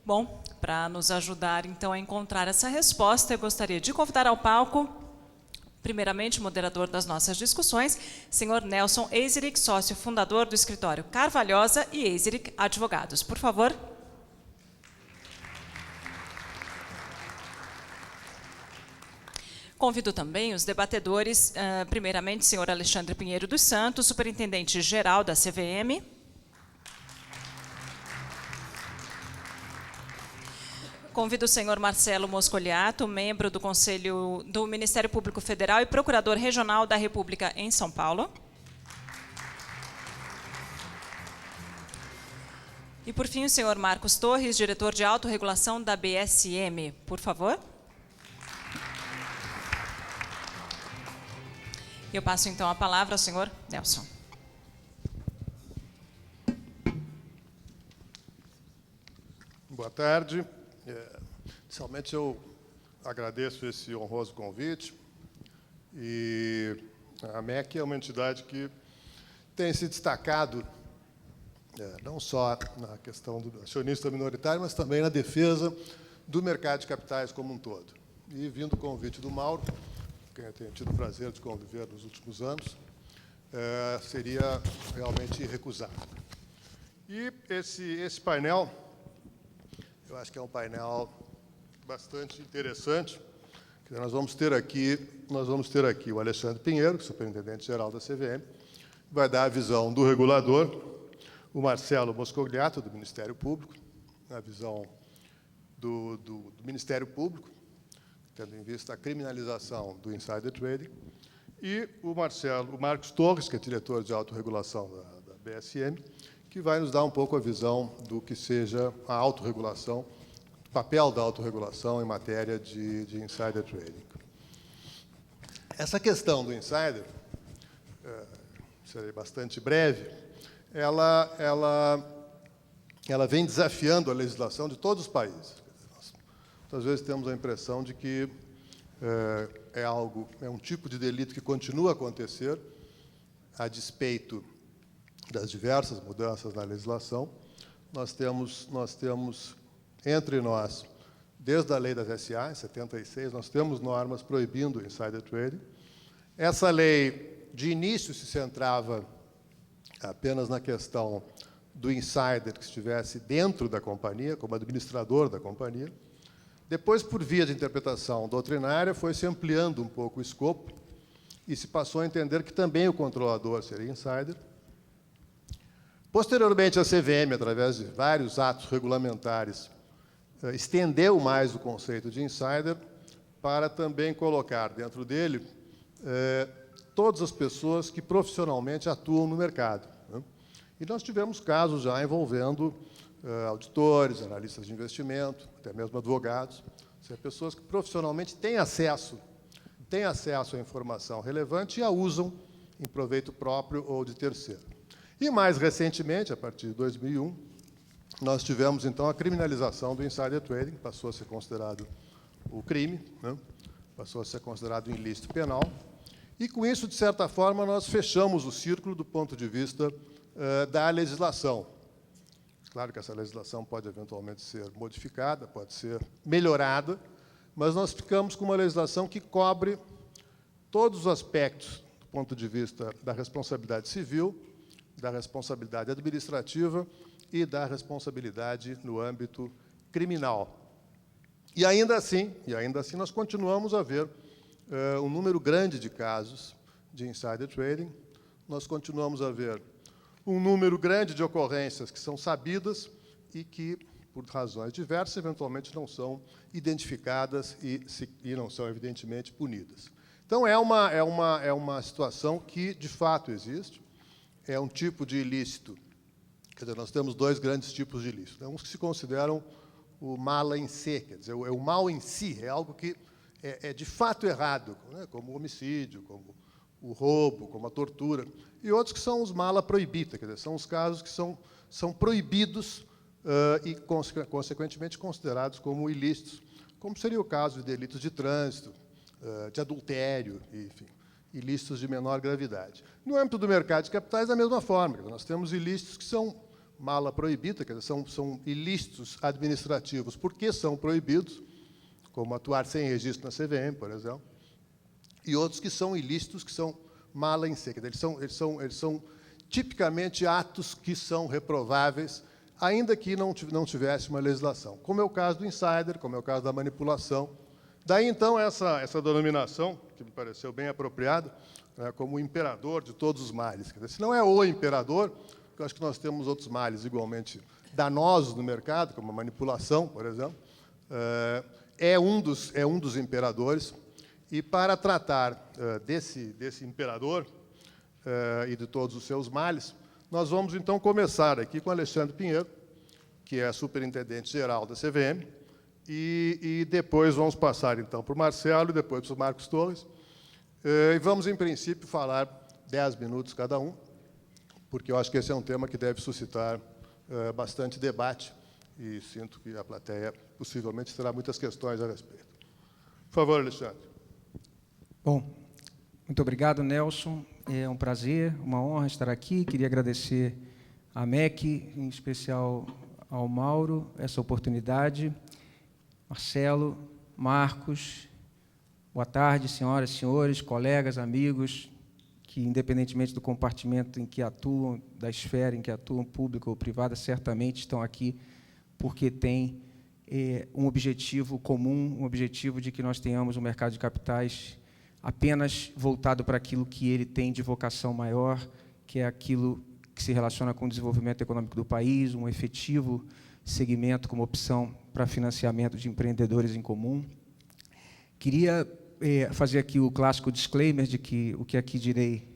Bom, para nos ajudar, então, a encontrar essa resposta, eu gostaria de convidar ao palco, primeiramente, o moderador das nossas discussões, senhor Nelson Eiseric, sócio fundador do escritório Carvalhosa e Eiseric Advogados. Por favor. Convido também os debatedores, primeiramente, senhor Alexandre Pinheiro dos Santos, superintendente-geral da CVM. Convido o senhor Marcelo Moscoliato, membro do Conselho do Ministério Público Federal e procurador regional da República em São Paulo. E, por fim, o senhor Marcos Torres, diretor de autorregulação da BSM. Por favor. Eu passo, então, a palavra ao senhor Nelson. Boa tarde. Inicialmente, eu agradeço esse honroso convite. E a MEC é uma entidade que tem se destacado não só na questão do acionista minoritário, mas também na defesa do mercado de capitais como um todo. E, vindo o convite do Mauro, quem eu tenho tido o prazer de conviver nos últimos anos, seria realmente irrecusável. E esse painel, eu acho que é um painel bastante interessante. Nós vamos ter aqui o Alexandre Pinheiro, superintendente-geral da CVM, vai dar a visão do regulador, o Marcelo Moscogliato, do Ministério Público, a visão do Ministério Público, tendo em vista a criminalização do insider trading, e o Marcos Torres, que é diretor de autorregulação da BSM, que vai nos dar um pouco a visão do que seja a autorregulação, o papel da autorregulação em matéria de insider trading. Essa questão do insider, serei bastante breve, ela vem desafiando a legislação de todos os países. Nós, muitas vezes, temos a impressão de que é um tipo de delito que continua a acontecer, a despeito das diversas mudanças na legislação. Nós temos entre nós, desde a lei das SA, em 76, nós temos normas proibindo o insider trading. Essa lei, de início, se centrava apenas na questão do insider que estivesse dentro da companhia, como administrador da companhia. Depois, por via de interpretação doutrinária, foi se ampliando um pouco o escopo e se passou a entender que também o controlador seria insider. Posteriormente, a CVM, através de vários atos regulamentares, estendeu mais o conceito de insider para também colocar dentro dele todas as pessoas que profissionalmente atuam no mercado. E nós tivemos casos já envolvendo auditores, analistas de investimento, até mesmo advogados, pessoas que profissionalmente têm acesso à informação relevante e a usam em proveito próprio ou de terceiro. E, mais recentemente, a partir de 2001, nós tivemos, então, a criminalização do insider trading, passou a ser considerado o crime, passou a ser considerado um ilícito penal, e, com isso, de certa forma, nós fechamos o círculo do ponto de vista da legislação. Claro que essa legislação pode, eventualmente, ser modificada, pode ser melhorada, mas nós ficamos com uma legislação que cobre todos os aspectos do ponto de vista da responsabilidade civil, da responsabilidade administrativa e da responsabilidade no âmbito criminal. E ainda assim, nós continuamos a ver um número grande de casos de insider trading, nós continuamos a ver um número grande de ocorrências que são sabidas e que, por razões diversas, eventualmente não são identificadas e não são, evidentemente, punidas. Então, é uma situação que, de fato, existe. É um tipo de ilícito. Quer dizer, nós temos dois grandes tipos de ilícito. Uns que se consideram o mala in se, quer dizer, o mal em si, é algo que é de fato errado, como o homicídio, como o roubo, como a tortura, e outros que são os mala proibita, quer dizer, são os casos que são proibidos e, consequentemente, considerados como ilícitos, como seria o caso de delitos de trânsito, de adultério, enfim, ilícitos de menor gravidade. No âmbito do mercado de capitais, da mesma forma, nós temos ilícitos que são mala proibida, quer dizer, são ilícitos administrativos, porque são proibidos, como atuar sem registro na CVM, por exemplo, e outros que são ilícitos, que são mala in se. Eles são tipicamente atos que são reprováveis, ainda que não tivesse uma legislação, como é o caso do insider, como é o caso da manipulação. Daí, então, essa denominação, que me pareceu bem apropriada, né, como o imperador de todos os males. Quer dizer, se não é o imperador, eu acho que nós temos outros males igualmente danosos no mercado, como a manipulação, por exemplo, é um dos imperadores. E para tratar desse imperador e de todos os seus males, nós vamos, então, começar aqui com Alexandre Pinheiro, que é superintendente-geral da CVM, e depois vamos passar, então, para o Marcelo e depois para o Marcos Torres. E vamos, em princípio, falar 10 minutos cada um, porque eu acho que esse é um tema que deve suscitar bastante debate, e sinto que a plateia possivelmente terá muitas questões a respeito. Por favor, Alexandre. Bom, muito obrigado, Nelson. É um prazer, uma honra estar aqui. Queria agradecer à MEC, em especial ao Mauro, essa oportunidade. Marcelo, Marcos, boa tarde, senhoras e senhores, colegas, amigos, que, independentemente do compartimento em que atuam, da esfera em que atuam, pública ou privada, certamente estão aqui porque têm um objetivo comum, um objetivo de que nós tenhamos um mercado de capitais apenas voltado para aquilo que ele tem de vocação maior, que é aquilo que se relaciona com o desenvolvimento econômico do país, um efetivo segmento como opção para financiamento de empreendedores em comum. Queria fazer aqui o clássico disclaimer de que o que aqui direi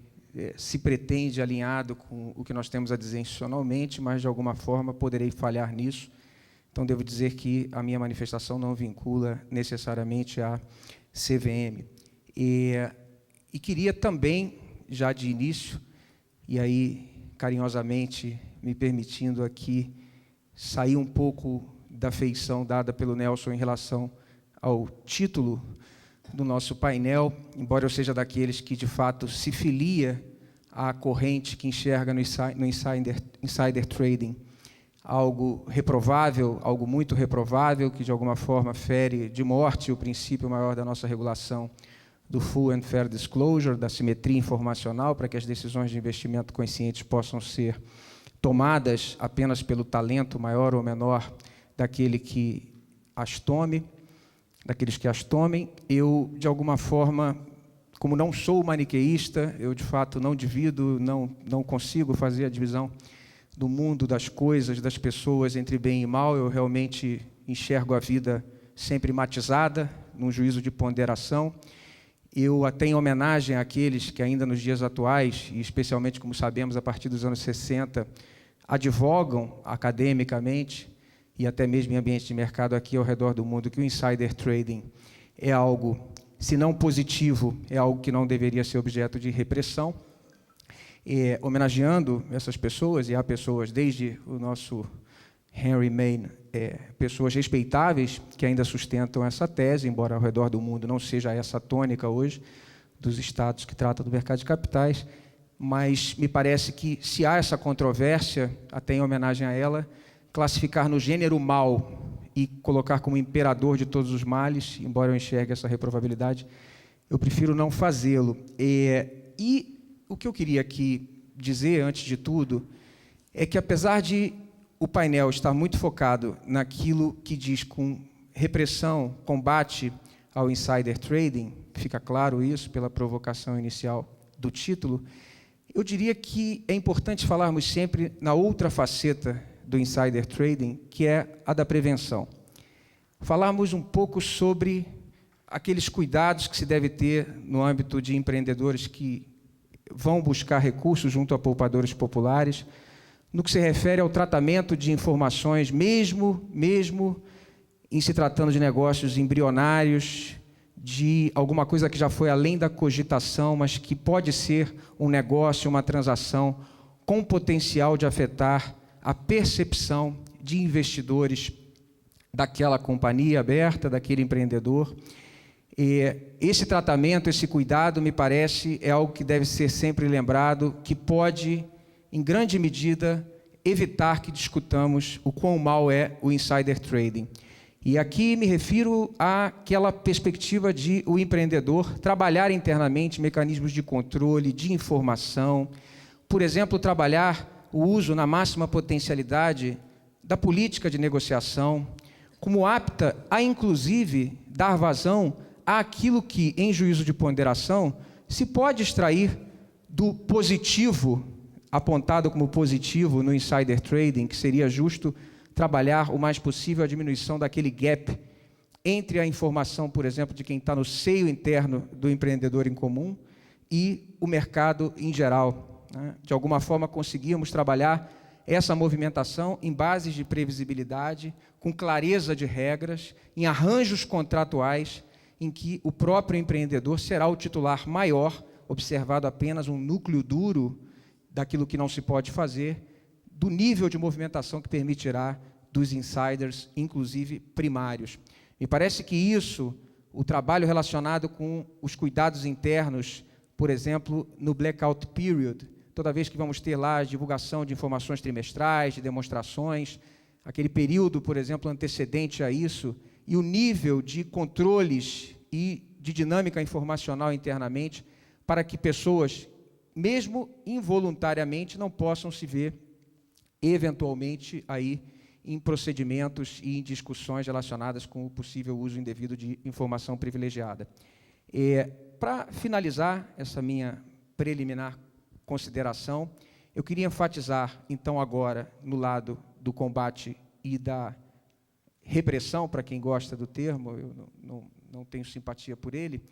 se pretende alinhado com o que nós temos a dizer institucionalmente, mas, de alguma forma, poderei falhar nisso. Então, devo dizer que a minha manifestação não vincula necessariamente à CVM. E queria também, já de início, e aí, carinhosamente, me permitindo aqui sair um pouco da feição dada pelo Nelson em relação ao título do nosso painel, embora eu seja daqueles que, de fato, se filia à corrente que enxerga no insider trading algo reprovável, algo muito reprovável, que, de alguma forma, fere de morte o princípio maior da nossa regulação do Full and Fair Disclosure, da simetria informacional, para que as decisões de investimento conscientes possam ser tomadas apenas pelo talento maior ou menor daquele que as tome, daqueles que as tomem. Eu, de alguma forma, como não sou maniqueísta, eu, de fato, não divido, não consigo fazer a divisão do mundo, das coisas, das pessoas entre bem e mal. Eu realmente enxergo a vida sempre matizada, num juízo de ponderação. Eu até, em homenagem àqueles que ainda nos dias atuais, e especialmente, como sabemos, a partir dos anos 60, advogam academicamente e até mesmo em ambiente de mercado aqui ao redor do mundo que o insider trading é algo, se não positivo, é algo que não deveria ser objeto de repressão. Homenageando essas pessoas, e há pessoas desde o nosso Henry Maine, pessoas respeitáveis que ainda sustentam essa tese, embora ao redor do mundo não seja essa a tônica hoje dos estados que tratam do mercado de capitais, mas me parece que, se há essa controvérsia, até em homenagem a ela, classificar no gênero mal e colocar como imperador de todos os males, embora eu enxergue essa reprovabilidade, eu prefiro não fazê-lo. E o que eu queria aqui dizer, antes de tudo, é que, apesar de o painel estar muito focado naquilo que diz com repressão, combate ao insider trading, fica claro isso pela provocação inicial do título, eu diria que é importante falarmos sempre na outra faceta do insider trading, que é a da prevenção. Falarmos um pouco sobre aqueles cuidados que se deve ter no âmbito de empreendedores que vão buscar recursos junto a poupadores populares, no que se refere ao tratamento de informações, mesmo em se tratando de negócios embrionários, de alguma coisa que já foi além da cogitação, mas que pode ser um negócio, uma transação com potencial de afetar a percepção de investidores daquela companhia aberta, daquele empreendedor. Esse tratamento, esse cuidado, me parece, é algo que deve ser sempre lembrado, que pode, em grande medida, evitar que discutamos o quão mal é o insider trading. E aqui me refiro àquela perspectiva de o empreendedor trabalhar internamente mecanismos de controle, de informação, por exemplo, trabalhar o uso na máxima potencialidade da política de negociação, como apta a, inclusive, dar vazão àquilo que, em juízo de ponderação, se pode extrair do positivo, apontado como positivo no insider trading, que seria justo trabalhar o mais possível a diminuição daquele gap entre a informação, por exemplo, de quem está no seio interno do empreendedor em comum e o mercado em geral, né? De alguma forma, conseguíamos trabalhar essa movimentação em bases de previsibilidade, com clareza de regras, em arranjos contratuais, em que o próprio empreendedor será o titular maior, observado apenas um núcleo duro daquilo que não se pode fazer, do nível de movimentação que permitirá dos insiders, inclusive primários. Me parece que isso, o trabalho relacionado com os cuidados internos, por exemplo, no blackout period, toda vez que vamos ter lá a divulgação de informações trimestrais, de demonstrações, aquele período, por exemplo, antecedente a isso, e o nível de controles e de dinâmica informacional internamente, para que pessoas, mesmo involuntariamente, não possam se ver, eventualmente, aí em procedimentos e em discussões relacionadas com o possível uso indevido de informação privilegiada. Para finalizar essa minha preliminar consideração, eu queria enfatizar, então, agora, no lado do combate e da repressão, para quem gosta do termo, eu não tenho simpatia por ele,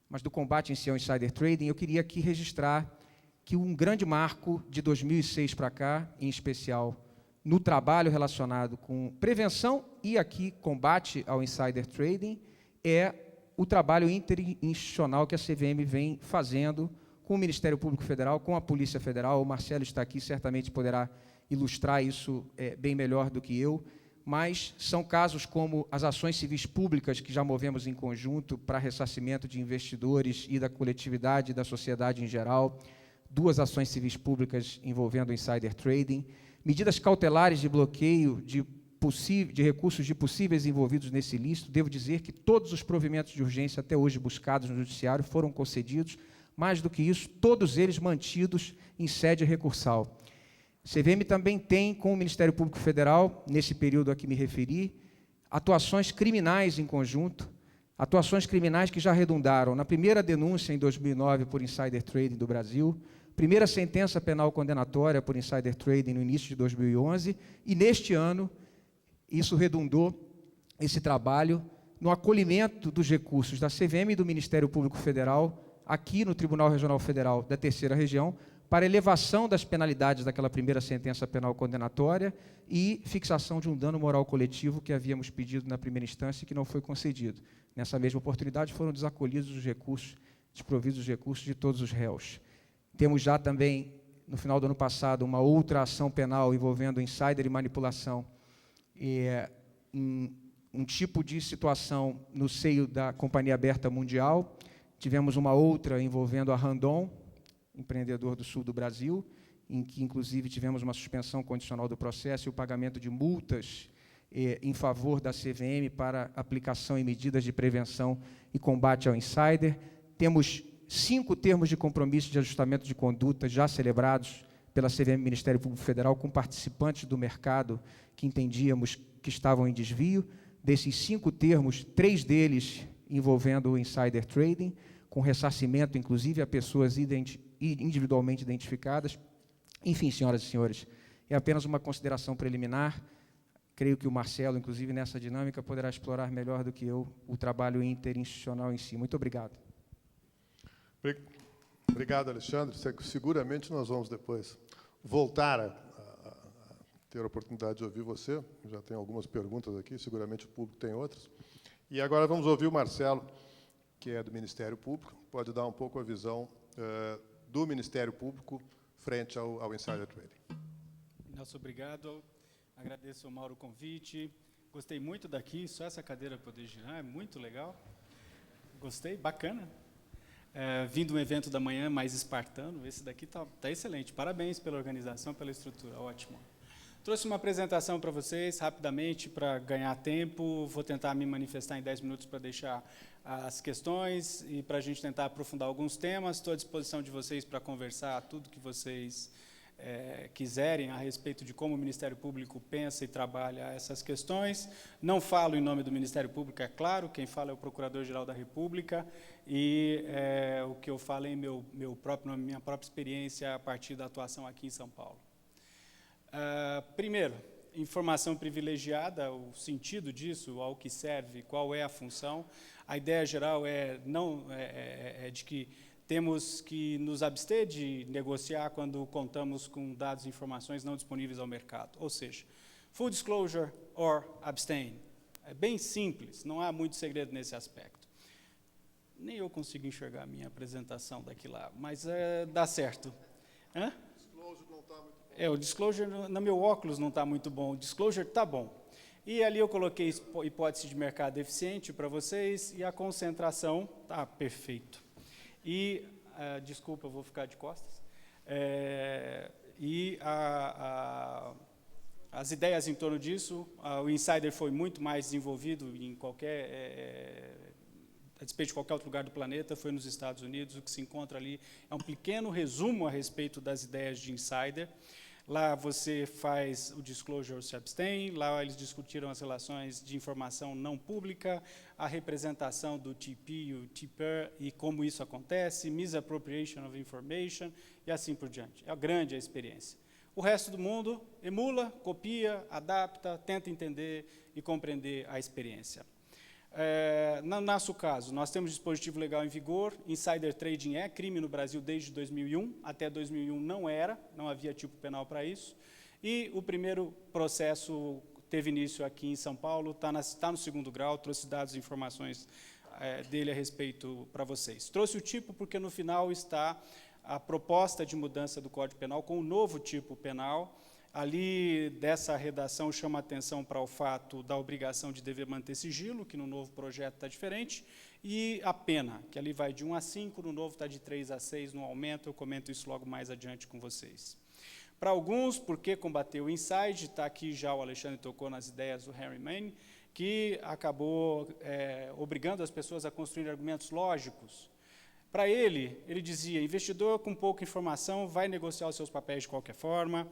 mas do combate em si ao insider trading, eu queria aqui registrar que um grande marco de 2006 para cá, em especial no trabalho relacionado com prevenção e aqui combate ao insider trading, é o trabalho interinstitucional que a CVM vem fazendo com o Ministério Público Federal, com a Polícia Federal. O Marcelo está aqui, certamente poderá ilustrar isso bem melhor do que eu, mas são casos como as ações civis públicas que já movemos em conjunto para ressarcimento de investidores e da coletividade e da sociedade em geral, 2 ações civis públicas envolvendo insider trading, medidas cautelares de bloqueio de recursos de possíveis envolvidos nesse ilícito. Devo dizer que todos os provimentos de urgência até hoje buscados no Judiciário foram concedidos, mais do que isso, todos eles mantidos em sede recursal. A CVM também tem, com o Ministério Público Federal, nesse período a que me referi, atuações criminais em conjunto, atuações criminais que já redundaram na primeira denúncia em 2009 por insider trading do Brasil, primeira sentença penal condenatória por insider trading no início de 2011, e neste ano isso redundou, esse trabalho, no acolhimento dos recursos da CVM e do Ministério Público Federal, aqui no Tribunal Regional Federal da Terceira Região, para elevação das penalidades daquela primeira sentença penal condenatória e fixação de um dano moral coletivo que havíamos pedido na primeira instância e que não foi concedido. Nessa mesma oportunidade foram desacolhidos os recursos, desprovidos os recursos de todos os réus. Temos já também, no final do ano passado, uma outra ação penal envolvendo insider e manipulação, um tipo de situação no seio da Companhia Aberta Mundial. Tivemos uma outra envolvendo a Randon, empreendedor do sul do Brasil, em que, inclusive, tivemos uma suspensão condicional do processo e o pagamento de multas em favor da CVM para aplicação e medidas de prevenção e combate ao insider. Temos 5 termos de compromisso de ajustamento de conduta já celebrados pela CVM e Ministério Público Federal com participantes do mercado que entendíamos que estavam em desvio. Desses 5 termos, 3 deles envolvendo o insider trading, com ressarcimento, inclusive, a pessoas individualmente identificadas. Enfim, senhoras e senhores, é apenas uma consideração preliminar. Creio que o Marcelo, inclusive, nessa dinâmica, poderá explorar melhor do que eu o trabalho interinstitucional em si. Muito obrigado. Obrigado, Alexandre. Seguramente nós vamos depois voltar a ter a oportunidade de ouvir você. Já tem algumas perguntas aqui, seguramente o público tem outras. E agora vamos ouvir o Marcelo, que é do Ministério Público, pode dar um pouco a visão do Ministério Público frente ao insider trading. Nelson, obrigado. Agradeço ao Mauro o convite. Gostei muito daqui, só essa cadeira poder girar, é muito legal. Gostei, bacana. Vim de um evento da manhã mais espartano, esse daqui está excelente. Parabéns pela organização, pela estrutura, ótimo. Trouxe uma apresentação para vocês, rapidamente, para ganhar tempo. Vou tentar me manifestar em 10 minutos para deixar as questões e para a gente tentar aprofundar alguns temas. Estou à disposição de vocês para conversar tudo que vocês quiserem a respeito de como o Ministério Público pensa e trabalha essas questões. Não falo em nome do Ministério Público, é claro, quem fala é o Procurador-Geral da República, e o que eu falo em meu próprio nome, minha própria experiência a partir da atuação aqui em São Paulo. Primeiro, informação privilegiada, o sentido disso, ao que serve, qual é a função. A ideia geral é de que temos que nos abster de negociar quando contamos com dados e informações não disponíveis ao mercado. Ou seja, full disclosure or abstain. É bem simples, não há muito segredo nesse aspecto. Nem eu consigo enxergar a minha apresentação daqui lá, mas dá certo. Hã? O disclosure no meu óculos não está muito bom, o disclosure está bom. E ali eu coloquei hipótese de mercado eficiente para vocês, e a concentração está perfeito. E, desculpa, eu vou ficar de costas, as ideias em torno disso, o Insider foi muito mais desenvolvido em a despeito de qualquer outro lugar do planeta, foi nos Estados Unidos. O que se encontra ali é um pequeno resumo a respeito das ideias de Insider. Lá você faz o disclosure ou se abstém, lá eles discutiram as relações de informação não pública, a representação do TP, o TPER, e como isso acontece, misappropriation of information, e assim por diante. É grande a experiência. O resto do mundo emula, copia, adapta, tenta entender e compreender a experiência. No nosso caso, nós temos dispositivo legal em vigor, insider trading é crime no Brasil desde 2001, até 2001 não havia tipo penal para isso, e o primeiro processo teve início aqui em São Paulo, está no 2º grau, trouxe dados e informações dele a respeito para vocês. Trouxe o tipo porque no final está a proposta de mudança do Código Penal com o novo tipo penal. Ali, dessa redação, chama a atenção para o fato da obrigação de dever manter sigilo, que no novo projeto está diferente, e a pena, que ali vai de 1 a 5, no novo está de 3 a 6, no aumento, eu comento isso logo mais adiante com vocês. Para alguns, por que combater o inside? Está aqui já o Alexandre tocou nas ideias do Harry Mann, que acabou obrigando as pessoas a construir argumentos lógicos. Para ele dizia, investidor com pouca informação vai negociar os seus papéis de qualquer forma.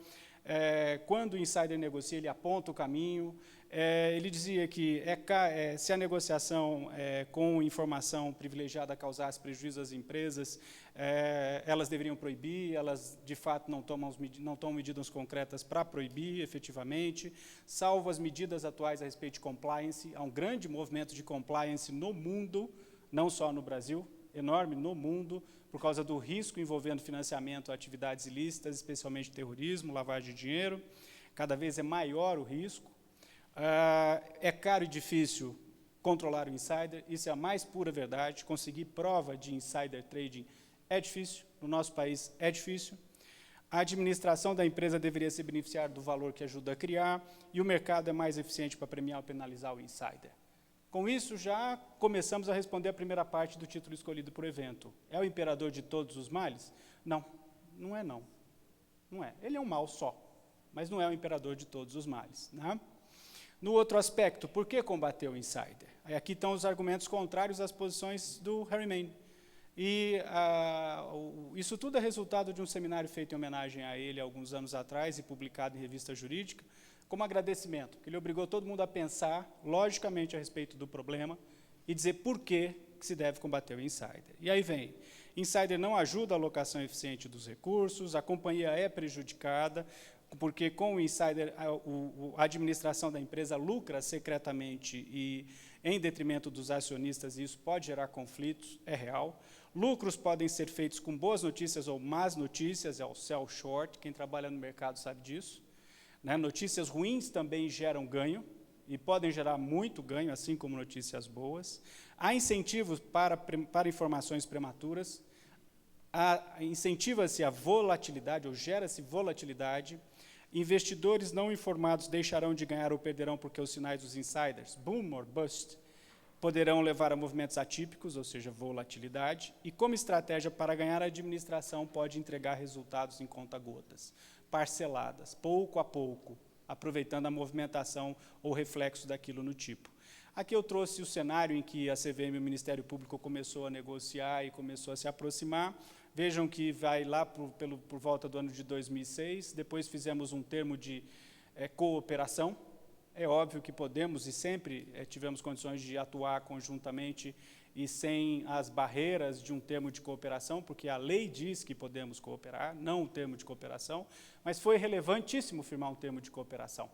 Quando o insider negocia, ele aponta o caminho. Ele dizia que se a negociação com informação privilegiada causasse prejuízo às empresas, elas deveriam proibir, elas, de fato, não tomam medidas concretas para proibir, efetivamente, salvo as medidas atuais a respeito de compliance. Há um grande movimento de compliance no mundo, não só no Brasil, enorme no mundo, por causa do risco envolvendo financiamento a atividades ilícitas, especialmente terrorismo, lavagem de dinheiro. Cada vez é maior o risco. É caro e difícil controlar o insider, isso é a mais pura verdade. Conseguir prova de insider trading é difícil, no nosso país é difícil. A administração da empresa deveria se beneficiar do valor que ajuda a criar, e o mercado é mais eficiente para premiar ou penalizar o insider. Com isso, já começamos a responder a primeira parte do título escolhido por evento. É o imperador de todos os males? Não, não é não. Não é. Ele é um mal só, mas não é o imperador de todos os males. Né? No outro aspecto, por que combater o insider? Aqui estão os argumentos contrários às posições do Harry Mann. E isso tudo é resultado de um seminário feito em homenagem a ele alguns anos atrás e publicado em revista jurídica, como agradecimento, que ele obrigou todo mundo a pensar logicamente a respeito do problema e dizer por que se deve combater o insider. E aí vem, insider não ajuda a alocação eficiente dos recursos, a companhia é prejudicada, porque com o insider a administração da empresa lucra secretamente e em detrimento dos acionistas, e isso pode gerar conflitos, é real. Lucros podem ser feitos com boas notícias ou más notícias, é o sell short, quem trabalha no mercado sabe disso. Notícias ruins também geram ganho, e podem gerar muito ganho, assim como notícias boas. Há incentivos para informações prematuras, incentiva-se a volatilidade, ou gera-se volatilidade. Investidores não informados deixarão de ganhar ou perderão porque os sinais dos insiders, boom or bust, poderão levar a movimentos atípicos, ou seja, volatilidade. E como estratégia para ganhar, a administração pode entregar resultados em conta-gotas, parceladas, pouco a pouco, aproveitando a movimentação ou reflexo daquilo no tipo. Aqui eu trouxe o cenário em que a CVM e o Ministério Público começou a negociar e começou a se aproximar. Vejam que vai lá por volta do ano de 2006, depois fizemos um termo de cooperação. É óbvio que podemos e sempre tivemos condições de atuar conjuntamente e sem as barreiras de um termo de cooperação, porque a lei diz que podemos cooperar, não um termo de cooperação, mas foi relevantíssimo firmar um termo de cooperação,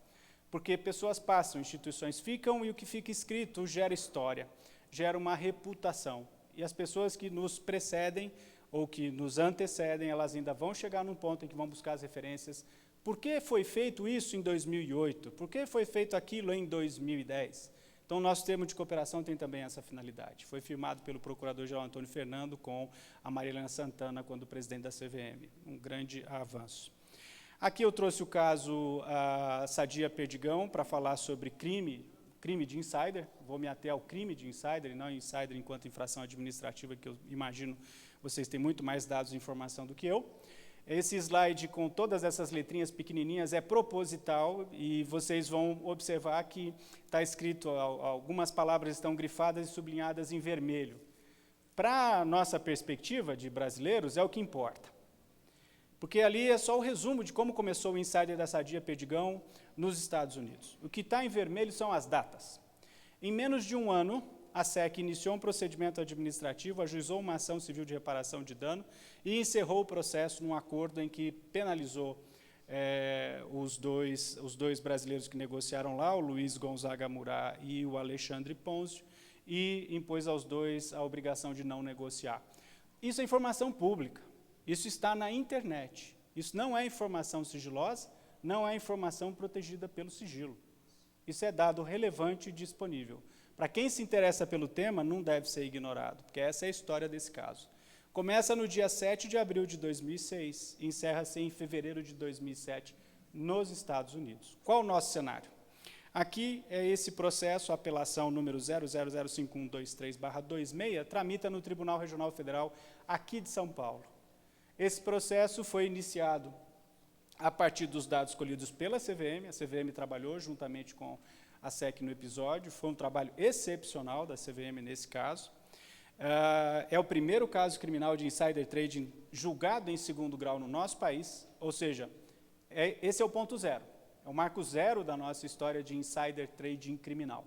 porque pessoas passam, instituições ficam, e o que fica escrito gera história, gera uma reputação. E as pessoas que nos precedem ou que nos antecedem, elas ainda vão chegar num ponto em que vão buscar as referências. Por que foi feito isso em 2008? Por que foi feito aquilo em 2010? Então, o nosso termo de cooperação tem também essa finalidade. Foi firmado pelo Procurador-Geral Antônio Fernando com a Marilena Santana, quando presidente da CVM. Um grande avanço. Aqui eu trouxe o caso Sadia Perdigão para falar sobre crime de insider. Vou me ater ao crime de insider e não insider enquanto infração administrativa, que eu imagino vocês têm muito mais dados e informação do que eu. Esse slide com todas essas letrinhas pequenininhas é proposital e vocês vão observar que está escrito, algumas palavras estão grifadas e sublinhadas em vermelho. Para a nossa perspectiva de brasileiros, é o que importa. Porque ali é só o resumo de como começou o insider da Sadia Perdigão nos Estados Unidos. O que está em vermelho são as datas. Em menos de um ano, a SEC iniciou um procedimento administrativo, ajuizou uma ação civil de reparação de dano e encerrou o processo num acordo em que penalizou os dois brasileiros que negociaram lá, o Luiz Gonzaga Murat e o Alexandre Ponzio, e impôs aos dois a obrigação de não negociar. Isso é informação pública. Isso está na internet. Isso não é informação sigilosa, não é informação protegida pelo sigilo. Isso é dado relevante e disponível. Para quem se interessa pelo tema, não deve ser ignorado, porque essa é a história desse caso. Começa no dia 7 de abril de 2006 e encerra-se em fevereiro de 2007, nos Estados Unidos. Qual o nosso cenário? Aqui é esse processo, a apelação número 00051223/26, tramita no Tribunal Regional Federal aqui de São Paulo. Esse processo foi iniciado a partir dos dados colhidos pela CVM. A CVM trabalhou juntamente com a SEC no episódio. Foi um trabalho excepcional da CVM nesse caso. É o primeiro caso criminal de insider trading julgado em segundo grau no nosso país, ou seja, esse é o ponto zero. É o marco zero da nossa história de insider trading criminal.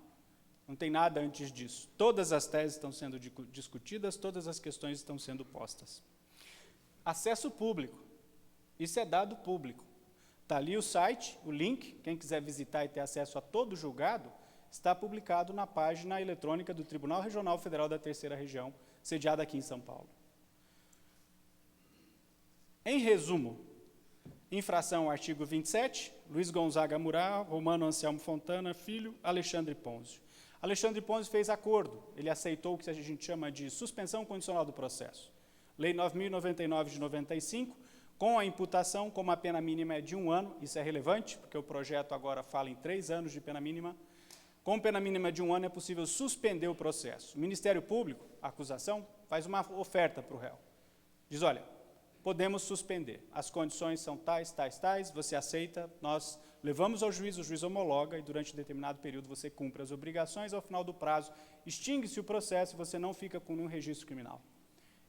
Não tem nada antes disso. Todas as teses estão sendo discutidas, todas as questões estão sendo postas. Acesso público. Isso é dado público. Está ali o site, o link, quem quiser visitar e ter acesso a todo o julgado, está publicado na página eletrônica do Tribunal Regional Federal da Terceira Região, sediada aqui em São Paulo. Em resumo, infração ao artigo 27, Luiz Gonzaga Murat, Romano Anselmo Fontana, filho, Alexandre Ponzio. Alexandre Ponzio fez acordo, ele aceitou o que a gente chama de suspensão condicional do processo. Lei 9.099 de 95, com a imputação, como a pena mínima é de 1 ano, isso é relevante, porque o projeto agora fala em 3 anos de pena mínima. Com pena mínima de 1 ano é possível suspender o processo. O Ministério Público, a acusação, faz uma oferta para o réu. Diz, olha, podemos suspender, as condições são tais, você aceita, nós levamos ao juiz, o juiz homologa e durante um determinado período você cumpre as obrigações, ao final do prazo extingue-se o processo e você não fica com nenhum registro criminal.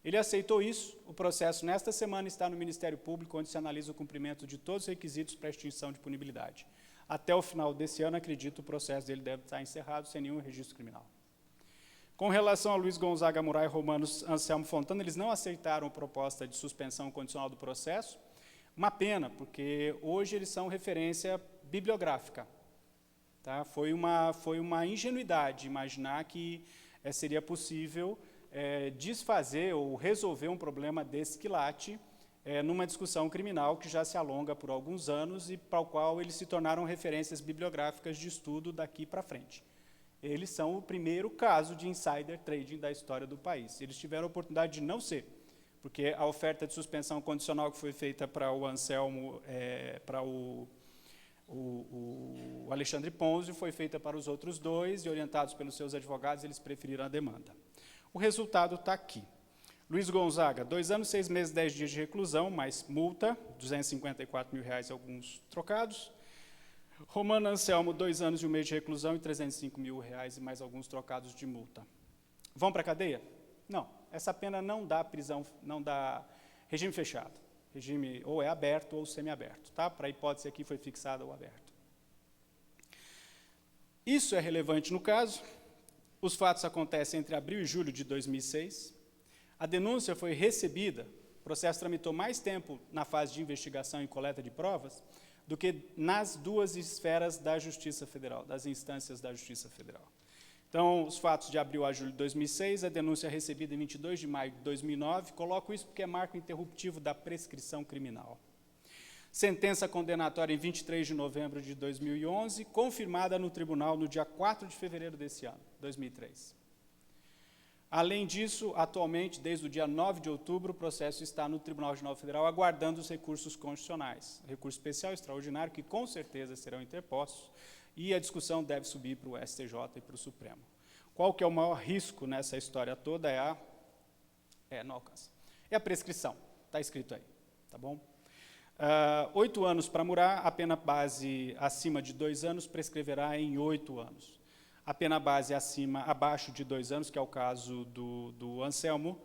Ele aceitou isso, o processo nesta semana está no Ministério Público, onde se analisa o cumprimento de todos os requisitos para extinção de punibilidade. Até o final desse ano, acredito, o processo dele deve estar encerrado sem nenhum registro criminal. Com relação a Luiz Gonzaga Murat e Romano Anselmo Fontana, eles não aceitaram a proposta de suspensão condicional do processo. Uma pena, porque hoje eles são referência bibliográfica. Tá? Foi uma ingenuidade imaginar que seria possível desfazer ou resolver um problema desse quilate numa discussão criminal que já se alonga por alguns anos e para o qual eles se tornaram referências bibliográficas de estudo daqui para frente. Eles são o primeiro caso de insider trading da história do país. Eles tiveram a oportunidade de não ser, porque a oferta de suspensão condicional que foi feita para o Anselmo, para o Alexandre Ponzio, foi feita para os outros dois e, orientados pelos seus advogados, eles preferiram a demanda. O resultado está aqui. Luiz Gonzaga, 2 anos, 6 meses, 10 dias de reclusão, mais multa, R$ 254 mil, alguns trocados. Romano Anselmo, 2 anos e 1 mês de reclusão e R$305 mil e mais alguns trocados de multa. Vão para a cadeia? Não. Essa pena não dá prisão, não dá regime fechado. Regime ou é aberto ou semiaberto. Tá? Para a hipótese aqui foi fixada ou aberto. Isso é relevante no caso. Os fatos acontecem entre abril e julho de 2006. A denúncia foi recebida, o processo tramitou mais tempo na fase de investigação e coleta de provas do que nas duas esferas da Justiça Federal, das instâncias da Justiça Federal. Então, os fatos de abril a julho de 2006, a denúncia recebida em 22 de maio de 2009, coloco isso porque é marco interruptivo da prescrição criminal. Sentença condenatória em 23 de novembro de 2011, confirmada no tribunal no dia 4 de fevereiro desse ano, 2003. Além disso, atualmente, desde o dia 9 de outubro, o processo está no Tribunal Regional Federal aguardando os recursos constitucionais. Recurso especial, extraordinário, que com certeza serão interpostos, e a discussão deve subir para o STJ e para o Supremo. Qual que é o maior risco nessa história toda? Não alcança. É a prescrição, está escrito aí, tá bom? 8 anos para Murat, a pena base acima de 2 anos prescreverá em 8 anos. A pena base abaixo de 2 anos, que é o caso do Anselmo,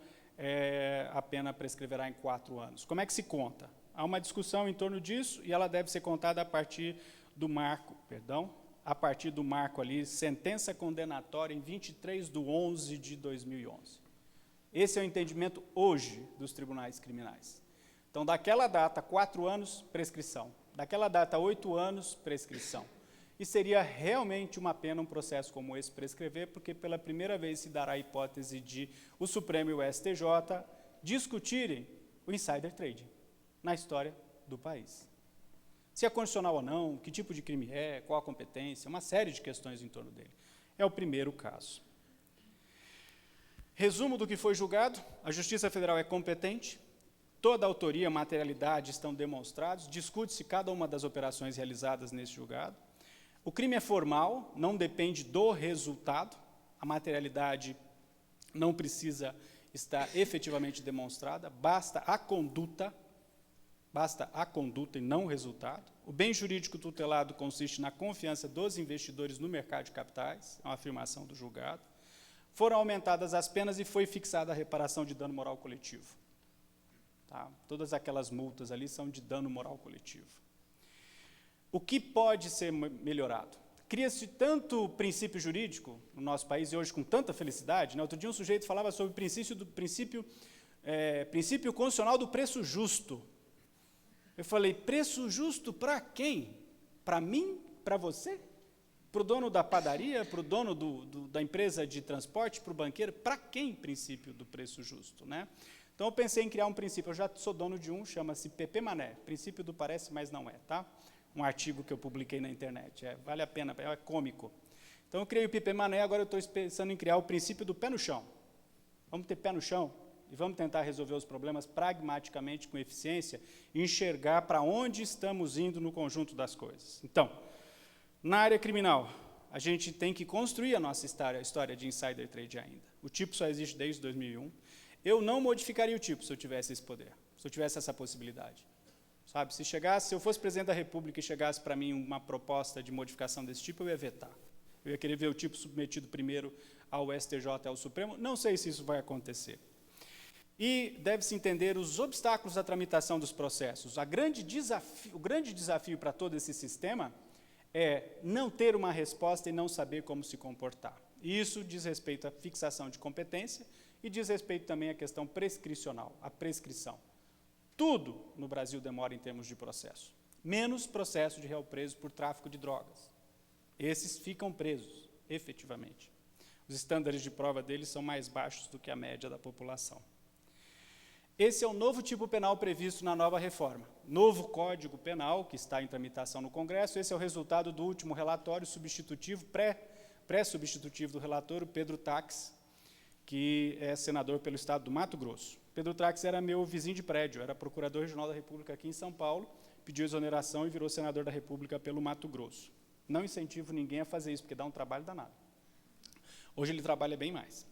a pena prescreverá em 4 anos. Como é que se conta? Há uma discussão em torno disso e ela deve ser contada a partir do marco, ali, sentença condenatória em 23 de 11 de 2011. Esse é o entendimento hoje dos tribunais criminais. Então, daquela data, 4 anos, prescrição. Daquela data, 8 anos, prescrição. E seria realmente uma pena um processo como esse prescrever, porque pela primeira vez se dará a hipótese de o Supremo e o STJ discutirem o insider trading na história do país. Se é constitucional ou não, que tipo de crime é, qual a competência, uma série de questões em torno dele. É o primeiro caso. Resumo do que foi julgado: a Justiça Federal é competente, toda a autoria e materialidade estão demonstrados, discute-se cada uma das operações realizadas nesse julgado. O crime é formal, não depende do resultado, a materialidade não precisa estar efetivamente demonstrada, basta a conduta e não o resultado. O bem jurídico tutelado consiste na confiança dos investidores no mercado de capitais, é uma afirmação do julgado. Foram aumentadas as penas e foi fixada a reparação de dano moral coletivo. Tá? Todas aquelas multas ali são de dano moral coletivo. O que pode ser melhorado? Cria-se tanto princípio jurídico no nosso país, e hoje com tanta felicidade, né? Outro dia um sujeito falava sobre o princípio constitucional do preço justo. Eu falei, preço justo para quem? Para mim? Para você? Para o dono da padaria? Para o dono da empresa de transporte? Para o banqueiro? Para quem princípio do preço justo? Né? Então eu pensei em criar um princípio, eu já sou dono de um, chama-se PP Mané, princípio do parece, mas não é, tá? Um artigo que eu publiquei na internet, vale a pena, é cômico. Então eu criei o PP Mané, agora eu estou pensando em criar o princípio do pé no chão. Vamos ter pé no chão e vamos tentar resolver os problemas pragmaticamente, com eficiência, e enxergar para onde estamos indo no conjunto das coisas. Então, na área criminal, a gente tem que construir a nossa história de insider trade ainda. O tipo só existe desde 2001. Eu não modificaria o tipo se eu tivesse esse poder, se eu tivesse essa possibilidade. Sabe, se eu fosse presidente da República e chegasse para mim uma proposta de modificação desse tipo, eu ia vetar. Eu ia querer ver o tipo submetido primeiro ao STJ e ao Supremo. Não sei se isso vai acontecer. E deve-se entender os obstáculos da tramitação dos processos. O grande desafio para todo esse sistema é não ter uma resposta e não saber como se comportar. E isso diz respeito à fixação de competência e diz respeito também à questão prescricional, à prescrição. Tudo no Brasil demora em termos de processo, menos processo de réu preso por tráfico de drogas. Esses ficam presos, efetivamente. Os estándares de prova deles são mais baixos do que a média da população. Esse é o novo tipo penal previsto na nova reforma. Novo Código Penal, que está em tramitação no Congresso. Esse é o resultado do último relatório substitutivo, pré-substitutivo do relator, o Pedro Taques, que é senador pelo estado do Mato Grosso. Pedro Taques era meu vizinho de prédio, era procurador regional da República aqui em São Paulo, pediu exoneração e virou senador da República pelo Mato Grosso. Não incentivo ninguém a fazer isso, porque dá um trabalho danado. Hoje ele trabalha bem mais.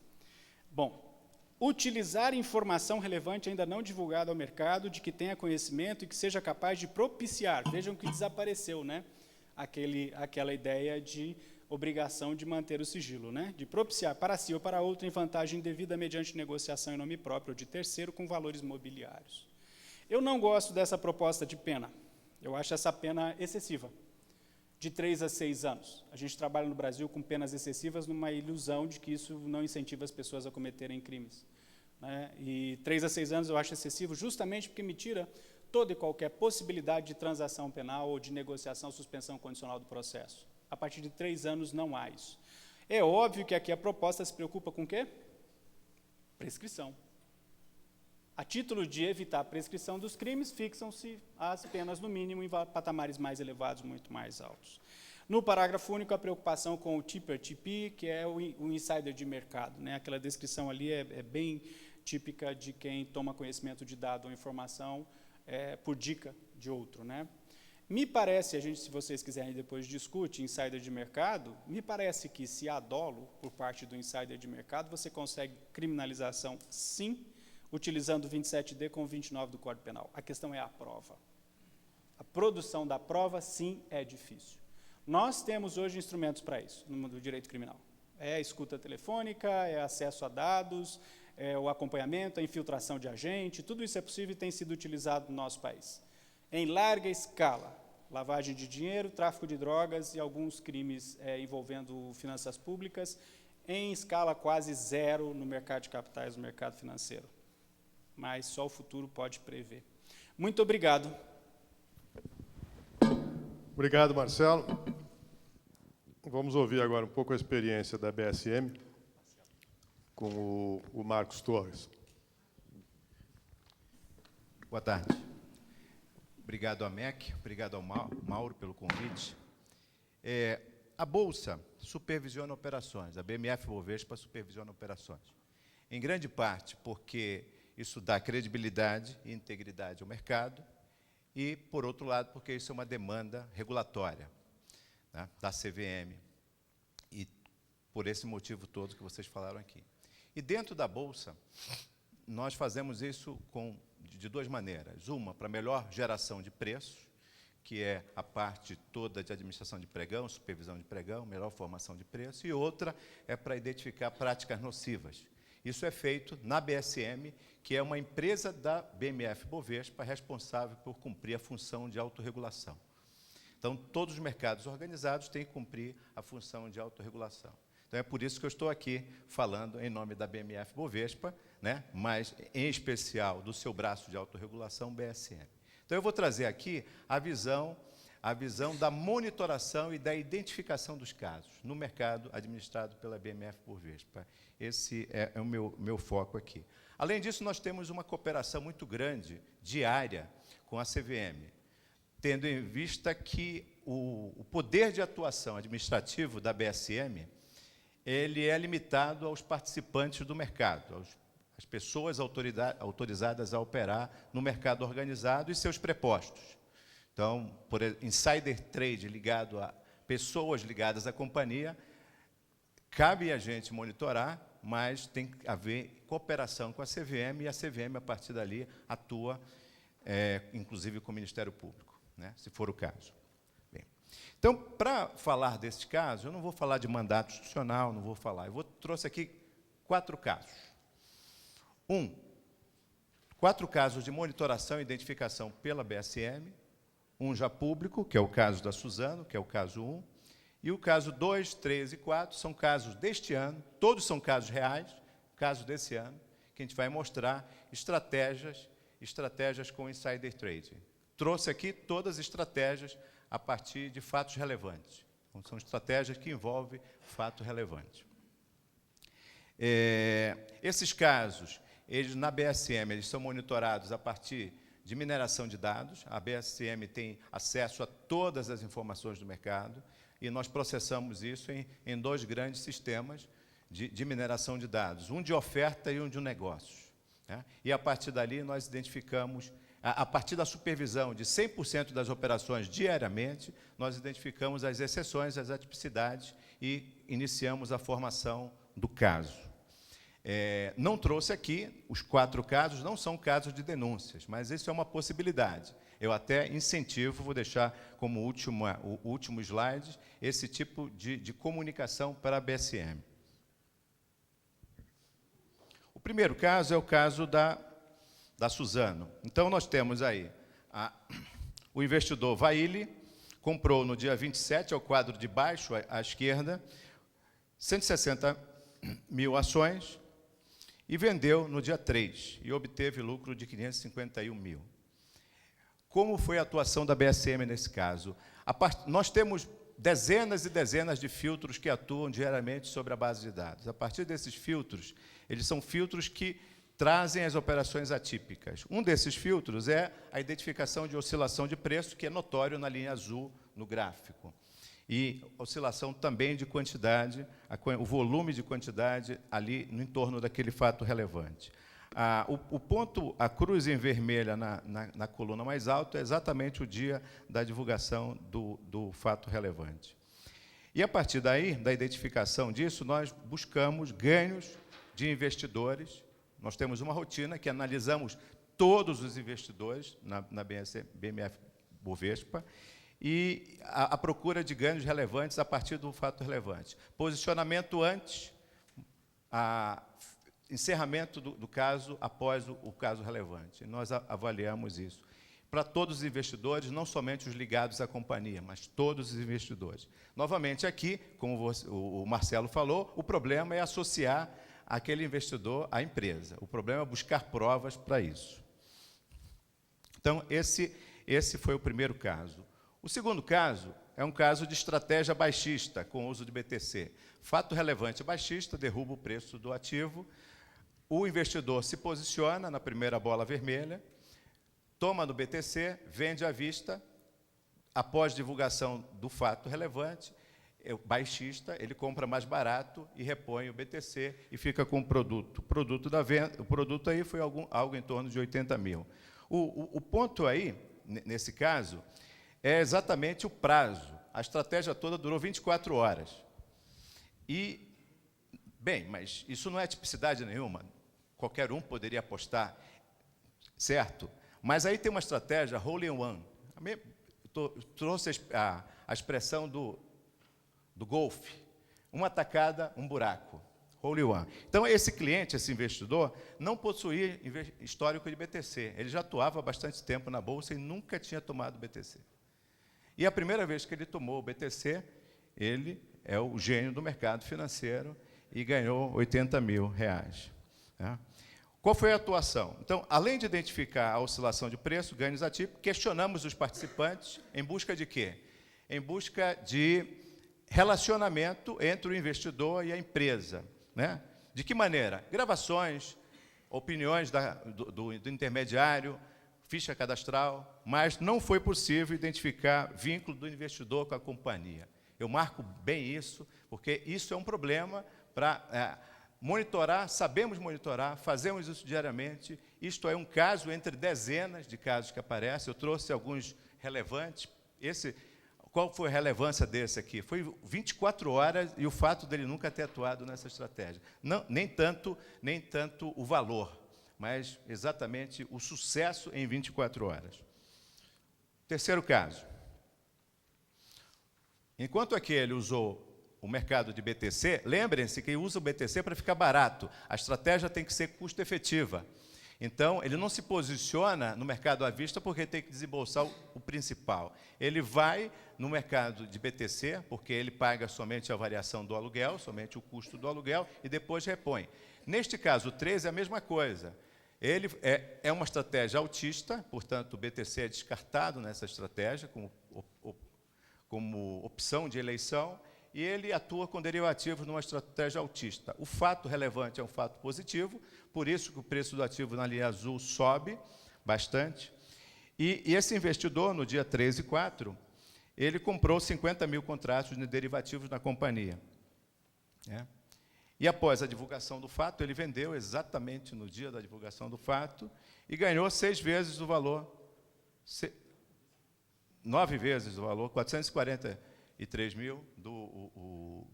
Bom, utilizar informação relevante ainda não divulgada ao mercado, de que tenha conhecimento e que seja capaz de propiciar. Vejam que desapareceu, né? aquela ideia de obrigação de manter o sigilo, né? De propiciar para si ou para outro em vantagem indevida mediante negociação em nome próprio ou de terceiro com valores mobiliários. Eu não gosto dessa proposta de pena. Eu acho essa pena excessiva, de 3 a 6 anos. A gente trabalha no Brasil com penas excessivas numa ilusão de que isso não incentiva as pessoas a cometerem crimes, né? E 3 a 6 anos eu acho excessivo justamente porque me tira toda e qualquer possibilidade de transação penal ou de negociação, suspensão condicional do processo. A partir de 3 anos não há isso. É óbvio que aqui a proposta se preocupa com o quê? Prescrição. A título de evitar a prescrição dos crimes, fixam-se as penas no mínimo em patamares mais elevados, muito mais altos. No parágrafo único, a preocupação com o TIPER-TP, que é o insider de mercado, né? Aquela descrição ali é bem típica de quem toma conhecimento de dado ou informação por dica de outro, né? Me parece, se vocês quiserem depois discute insider de mercado, me parece que se há dolo por parte do insider de mercado, você consegue criminalização, sim, utilizando o 27D com o 29 do Código Penal. A questão é a prova. A produção da prova, sim, é difícil. Nós temos hoje instrumentos para isso, no mundo do direito criminal. É escuta telefônica, é acesso a dados, é o acompanhamento, a infiltração de agente, tudo isso é possível e tem sido utilizado no nosso país. Em larga escala, lavagem de dinheiro, tráfico de drogas e alguns crimes envolvendo finanças públicas, em escala quase zero no mercado de capitais, no mercado financeiro. Mas só o futuro pode prever. Muito obrigado. Obrigado, Marcelo. Vamos ouvir agora um pouco a experiência da BSM com o Marcos Torres. Boa tarde. Obrigado à MEC, obrigado ao Mauro pelo convite. A Bolsa supervisiona operações, a BMF Bovespa supervisiona operações. Em grande parte porque isso dá credibilidade e integridade ao mercado e, por outro lado, porque isso é uma demanda regulatória, né, da CVM, e por esse motivo todo que vocês falaram aqui. E dentro da Bolsa, nós fazemos isso de 2 maneiras. Uma, para melhor geração de preços, que é a parte toda de administração de pregão, supervisão de pregão, melhor formação de preço, e outra é para identificar práticas nocivas. Isso é feito na BSM, que é uma empresa da BMF Bovespa responsável por cumprir a função de autorregulação. Então, todos os mercados organizados têm que cumprir a função de autorregulação. Então, é por isso que eu estou aqui falando em nome da BMF Bovespa, né, mas, em especial, do seu braço de autorregulação, BSM. Então, eu vou trazer aqui a visão da monitoração e da identificação dos casos no mercado administrado pela BMF Bovespa. Esse é o meu foco aqui. Além disso, nós temos uma cooperação muito grande, diária, com a CVM, tendo em vista que o poder de atuação administrativo da BSM ele é limitado aos participantes do mercado, às pessoas autorizadas a operar no mercado organizado e seus prepostos. Então, por insider trade ligado a pessoas ligadas à companhia, cabe a gente monitorar, mas tem que haver cooperação com a CVM, e a CVM, a partir dali, atua, inclusive, com o Ministério Público, né, se for o caso. Bem, então, para falar desse caso, eu não vou falar de mandato institucional, não vou falar. Trouxe aqui 4 casos. 4 casos de monitoração e identificação pela BSM, um já público, que é o caso da Suzano, que é o caso 1, e o caso 2, 3 e 4 são casos deste ano, todos são casos reais, casos desse ano, que a gente vai mostrar estratégias com insider trading. Trouxe aqui todas as estratégias a partir de fatos relevantes. Então, são estratégias que envolvem fato relevante. Esses casos, na BSM, eles são monitorados a partir de mineração de dados. A BSM tem acesso a todas as informações do mercado e nós processamos isso em 2 grandes sistemas de mineração de dados, um de oferta e um de negócios, né? E, a partir dali, nós identificamos, a partir da supervisão de 100% das operações diariamente, nós identificamos as exceções, as atipicidades e iniciamos a formação do caso. Não trouxe aqui, os 4 casos não são casos de denúncias, mas isso é uma possibilidade. Eu até incentivo, vou deixar como o último slide, esse tipo de comunicação para a BSM. O primeiro caso é o caso da Suzano. Então, nós temos aí o investidor Vaile, comprou no dia 27, é o quadro de baixo, à esquerda, 160 mil ações e vendeu no dia 3 e obteve lucro de 551 mil. Como foi a atuação da BSM nesse caso? Nós temos dezenas e dezenas de filtros que atuam diariamente sobre a base de dados. A partir desses filtros, eles são filtros que trazem as operações atípicas. Um desses filtros é a identificação de oscilação de preço, que é notório na linha azul no gráfico. E oscilação também de quantidade, o volume de quantidade ali no entorno daquele fato relevante. O ponto, a cruz em vermelha na coluna mais alta, é exatamente o dia da divulgação do fato relevante. E, a partir daí, da identificação disso, nós buscamos ganhos de investidores. Nós temos uma rotina que analisamos todos os investidores na BMF Bovespa e a procura de ganhos relevantes a partir do fato relevante. Posicionamento antes, encerramento do caso após o caso relevante. Nós avaliamos isso. Para todos os investidores, não somente os ligados à companhia, mas todos os investidores. Novamente, aqui, como o Marcelo falou, o problema é associar aquele investidor à empresa. O problema é buscar provas para isso. Então, esse foi o primeiro caso. O segundo caso é um caso de estratégia baixista, com uso de BTC. Fato relevante baixista, derruba o preço do ativo, o investidor se posiciona na primeira bola vermelha, toma no BTC, vende à vista, após divulgação do fato relevante, baixista, ele compra mais barato e repõe o BTC e fica com o produto. O produto aí foi algo em torno de 80 mil. O ponto aí, nesse caso, é exatamente o prazo. A estratégia toda durou 24 horas. E, bem, mas isso não é tipicidade nenhuma. Qualquer um poderia apostar, certo? Mas aí tem uma estratégia hole in one. Trouxe a expressão do golfe. Uma tacada, um buraco. Hole in one. Então, esse cliente, esse investidor, não possuía histórico de BTC. Ele já atuava há bastante tempo na Bolsa e nunca tinha tomado BTC. E a primeira vez que ele tomou o BTC, ele é o gênio do mercado financeiro e ganhou 80 mil reais. Né? Qual foi a atuação? Então, além de identificar a oscilação de preço, ganhos atípicos, questionamos os participantes em busca de quê? Em busca de relacionamento entre o investidor e a empresa. Né? De que maneira? Gravações, opiniões do intermediário, ficha cadastral, mas não foi possível identificar vínculo do investidor com a companhia. Eu marco bem isso, porque isso é um problema para monitorar, sabemos monitorar, fazemos isso diariamente. Isto é um caso entre dezenas de casos que aparecem. Eu trouxe alguns relevantes. Qual foi a relevância desse aqui? Foi 24 horas e o fato dele nunca ter atuado nessa estratégia. Não, nem tanto o valor, mas exatamente o sucesso em 24 horas. Terceiro caso. Enquanto aquele usou o mercado de BTC, lembrem-se que usa o BTC para ficar barato. A estratégia tem que ser custo-efetiva. Então, ele não se posiciona no mercado à vista porque tem que desembolsar o principal. Ele vai no mercado de BTC, porque ele paga somente a variação do aluguel, somente o custo do aluguel, e depois repõe. Neste caso, o 13 é a mesma coisa. Ele é uma estratégia altista, portanto, o BTC é descartado nessa estratégia como opção de eleição, e ele atua com derivativos numa estratégia altista. O fato relevante é um fato positivo, por isso que o preço do ativo na linha azul sobe bastante. E esse investidor, no dia 13 e 4, ele comprou 50 mil contratos de derivativos na companhia. E após a divulgação do fato, ele vendeu exatamente no dia da divulgação do fato e ganhou 6 vezes o valor, 9 vezes o valor, 443 mil do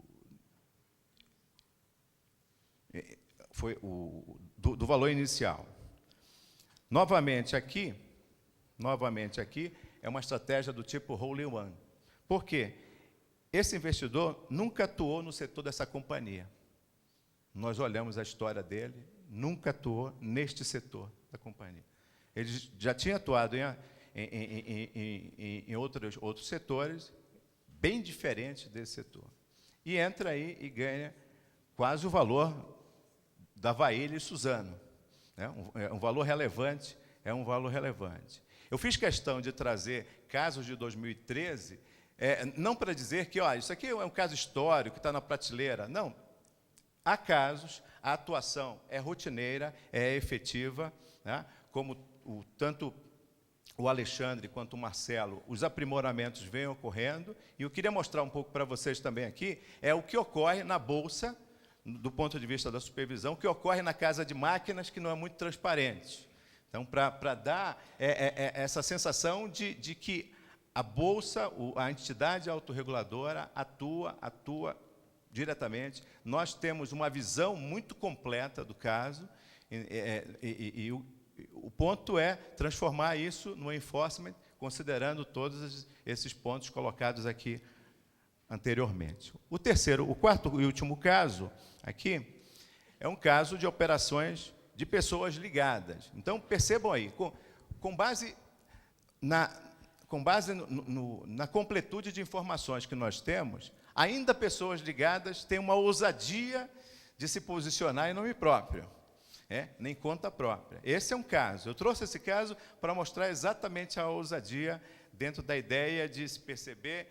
valor inicial. Novamente, aqui, novamente aqui, é uma estratégia do tipo Hole in One. Por quê? Esse investidor nunca atuou no setor dessa companhia. Nós olhamos a história dele, nunca atuou neste setor da companhia. Ele já tinha atuado em outros setores, bem diferentes desse setor. E entra aí e ganha quase o valor da Vailhe e Suzano. É um valor relevante, é um valor relevante. Eu fiz questão de trazer casos de 2013, não para dizer que isso aqui é um caso histórico, que está na prateleira. Não. Há casos, a atuação é rotineira, é efetiva, né? Como tanto o Alexandre quanto o Marcelo, os aprimoramentos vêm ocorrendo, e eu queria mostrar um pouco para vocês também aqui, é o que ocorre na Bolsa, do ponto de vista da supervisão, o que ocorre na casa de máquinas, que não é muito transparente. Então, para dar essa sensação de que a Bolsa, a entidade autorreguladora, atua diretamente. Nós temos uma visão muito completa do caso, e o ponto é transformar isso no enforcement, considerando todos esses pontos colocados aqui anteriormente. O quarto e último caso aqui é um caso de operações de pessoas ligadas. Então, percebam aí, com base na completude de informações que nós temos, ainda pessoas ligadas têm uma ousadia de se posicionar em nome próprio, nem conta própria. Esse é um caso. Eu trouxe esse caso para mostrar exatamente a ousadia dentro da ideia de se perceber,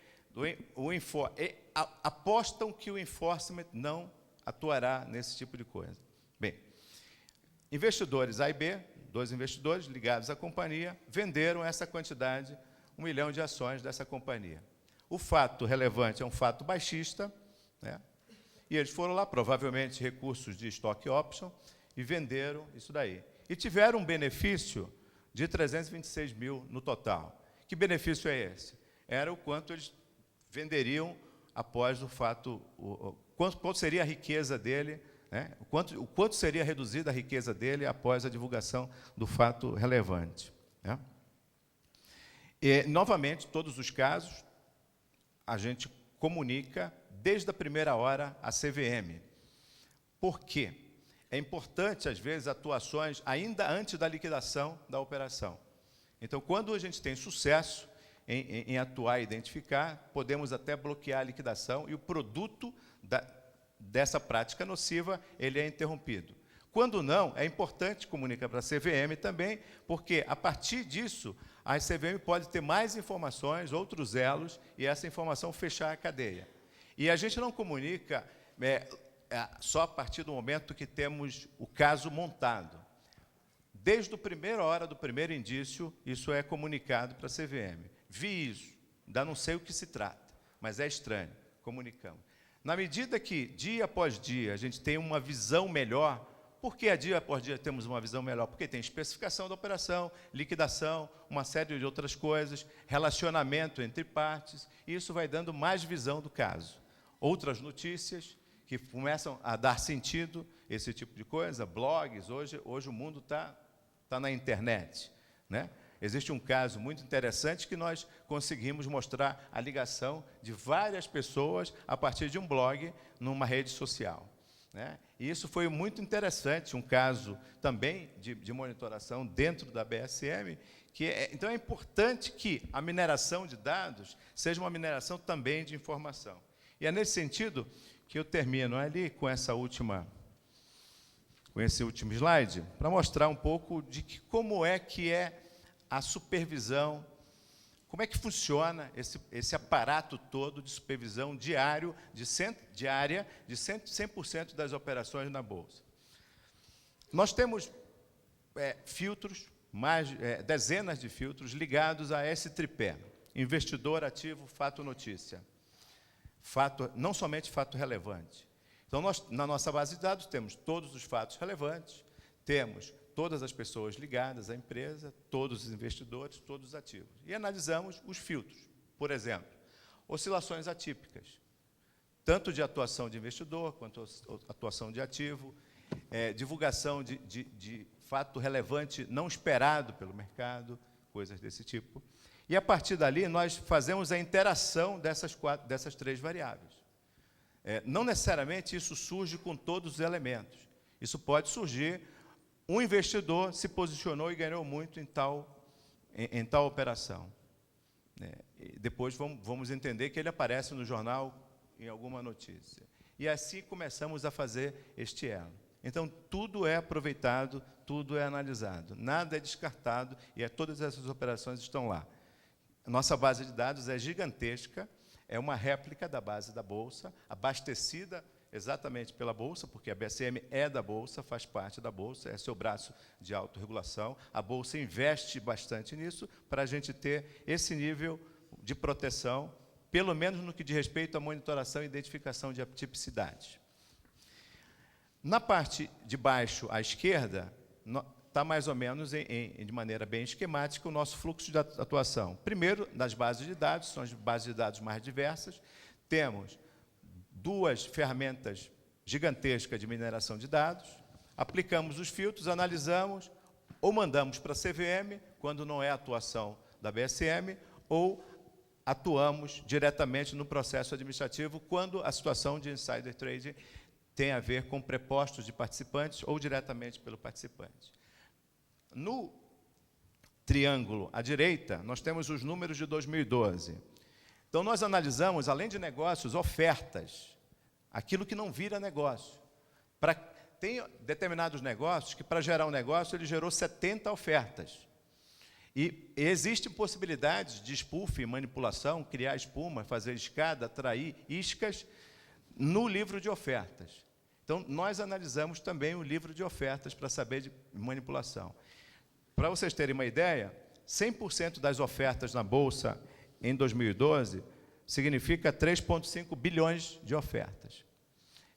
apostam que o enforcement não atuará nesse tipo de coisa. Bem, investidores A e B, 2 investidores ligados à companhia, venderam essa quantidade, 1 milhão de ações dessa companhia. O fato relevante é um fato baixista, e eles foram lá, provavelmente recursos de stock option, e venderam isso daí. E tiveram um benefício de 326 mil no total. Que benefício é esse? Era o quanto eles venderiam após o fato, quanto seria a riqueza dele, o quanto seria reduzida a riqueza dele após a divulgação do fato relevante. E, novamente, todos os casos, a gente comunica desde a primeira hora à CVM. Por quê? É importante, às vezes, atuações ainda antes da liquidação da operação. Então, quando a gente tem sucesso em atuar e identificar, podemos até bloquear a liquidação e o produto dessa prática nociva ele é interrompido. Quando não, é importante comunicar para a CVM também, porque, a partir disso, a CVM pode ter mais informações, outros elos, e essa informação fechar a cadeia. E a gente não comunica só a partir do momento que temos o caso montado. Desde a primeira hora do primeiro indício, isso é comunicado para a CVM. Vi isso, ainda não sei o que se trata, mas é estranho, comunicamos. Na medida que, dia após dia, a gente tem uma visão melhor. Por que dia após dia temos uma visão melhor? Porque tem especificação da operação, liquidação, uma série de outras coisas, relacionamento entre partes, e isso vai dando mais visão do caso. Outras notícias que começam a dar sentido, esse tipo de coisa, blogs, hoje o mundo está na internet, Existe um caso muito interessante que nós conseguimos mostrar a ligação de várias pessoas a partir de um blog numa rede social. E isso foi muito interessante, um caso também de monitoração dentro da BSM, então é importante que a mineração de dados seja uma mineração também de informação. E é nesse sentido que eu termino ali com esse último slide, para mostrar um pouco de como é que é a supervisão, como é que funciona esse aparato todo de supervisão diária de 100% das operações na Bolsa. Nós temos filtros, dezenas de filtros ligados a esse tripé: investidor, ativo, fato, notícia. Não somente fato relevante. Então, na nossa base de dados, temos todos os fatos relevantes, temos todas as pessoas ligadas à empresa, todos os investidores, todos os ativos. E analisamos os filtros. Por exemplo, oscilações atípicas, tanto de atuação de investidor, quanto atuação de ativo, divulgação de fato relevante não esperado pelo mercado, coisas desse tipo. E, a partir dali, nós fazemos a interação dessas 3 variáveis. Não necessariamente isso surge com todos os elementos. Isso pode surgir, um investidor se posicionou e ganhou muito em tal operação. E depois vamos entender que ele aparece no jornal em alguma notícia. E assim começamos a fazer este elo. Então, tudo é aproveitado, tudo é analisado, nada é descartado, e todas essas operações estão lá. Nossa base de dados é gigantesca, é uma réplica da base da Bolsa, abastecida exatamente pela Bolsa, porque a BSM é da Bolsa, faz parte da Bolsa, é seu braço de autorregulação. A Bolsa investe bastante nisso para a gente ter esse nível de proteção, pelo menos no que diz respeito à monitoração e identificação de atipicidades. Na parte de baixo, à esquerda, está mais ou menos, de maneira bem esquemática, o nosso fluxo de atuação. Primeiro, nas bases de dados, são as bases de dados mais diversas. Temos 2 ferramentas gigantescas de mineração de dados, aplicamos os filtros, analisamos, ou mandamos para a CVM, quando não é atuação da BSM, ou atuamos diretamente no processo administrativo, quando a situação de insider trading tem a ver com prepostos de participantes ou diretamente pelo participante. No triângulo à direita, nós temos os números de 2012. Então, nós analisamos, além de negócios, ofertas, aquilo que não vira negócio. Tem determinados negócios que, para gerar um negócio, ele gerou 70 ofertas. E existem possibilidades de spoof, manipulação, criar espuma, fazer escada, atrair iscas no livro de ofertas. Então, nós analisamos também o livro de ofertas para saber de manipulação. Para vocês terem uma ideia, 100% das ofertas na Bolsa em 2012 significa 3,5 bilhões de ofertas.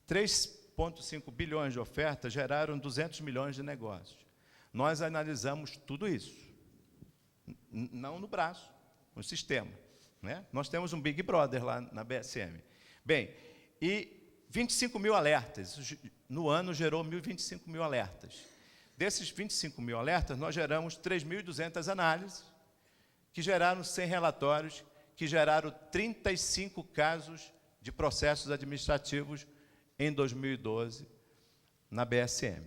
3,5 bilhões de ofertas geraram 200 milhões de negócios. Nós analisamos tudo isso. Não no braço, no sistema. Nós temos um Big Brother lá na BSM. Bem, e 25 mil alertas. No ano gerou 1.025 mil alertas. Desses 25 mil alertas, nós geramos 3.200 análises, que geraram 100 relatórios, que geraram 35 casos de processos administrativos em 2012 na BSM.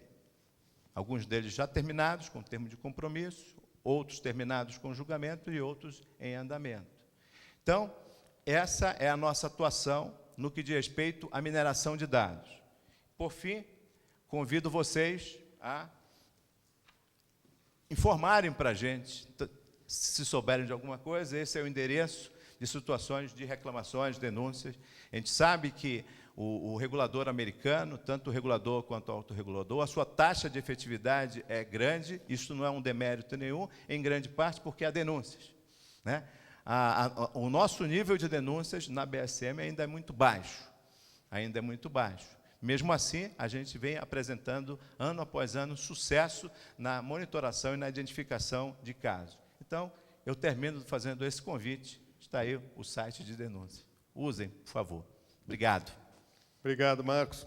Alguns deles já terminados, com termo de compromisso, outros terminados com julgamento e outros em andamento. Então, essa é a nossa atuação no que diz respeito à mineração de dados. Por fim, convido vocês a informarem para a gente, se souberem de alguma coisa, esse é o endereço de situações de reclamações, denúncias. A gente sabe que o regulador americano, tanto o regulador quanto o autorregulador, a sua taxa de efetividade é grande, isso não é um demérito nenhum, em grande parte porque há denúncias. O nosso nível de denúncias na BSM ainda é muito baixo, Mesmo assim, a gente vem apresentando, ano após ano, sucesso na monitoração e na identificação de casos. Então, eu termino fazendo esse convite. Está aí o site de denúncia. Usem, por favor. Obrigado. Obrigado, Marcos.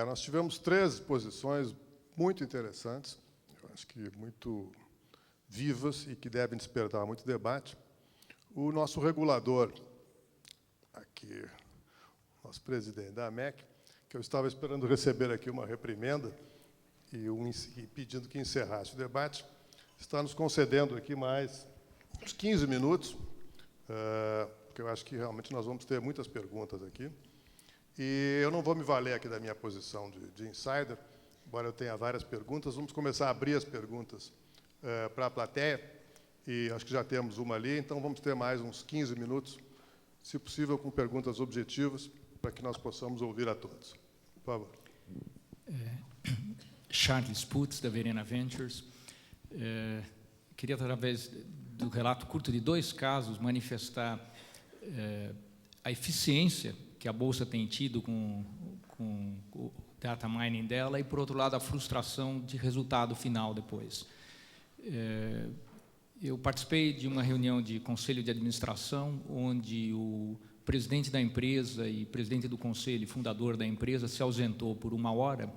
Nós tivemos 3 exposições muito interessantes, eu acho que muito vivas e que devem despertar muito debate. O nosso regulador, aqui, nosso presidente da AMEC, que eu estava esperando receber aqui uma reprimenda e pedindo que encerrasse o debate, está nos concedendo aqui mais uns 15 minutos, porque eu acho que realmente nós vamos ter muitas perguntas aqui. E eu não vou me valer aqui da minha posição de insider, embora eu tenha várias perguntas. Vamos começar a abrir as perguntas para a plateia, e acho que já temos uma ali, então vamos ter mais uns 15 minutos, se possível, com perguntas objetivas, para que nós possamos ouvir a todos. Por favor. Charles Putz, da Verena Ventures. Queria, através do relato curto de 2 casos, manifestar a eficiência que a Bolsa tem tido com o data mining dela e, por outro lado, a frustração de resultado final depois. Eu participei de uma reunião de conselho de administração, onde o presidente da empresa e presidente do conselho e fundador da empresa se ausentou por 1 hora.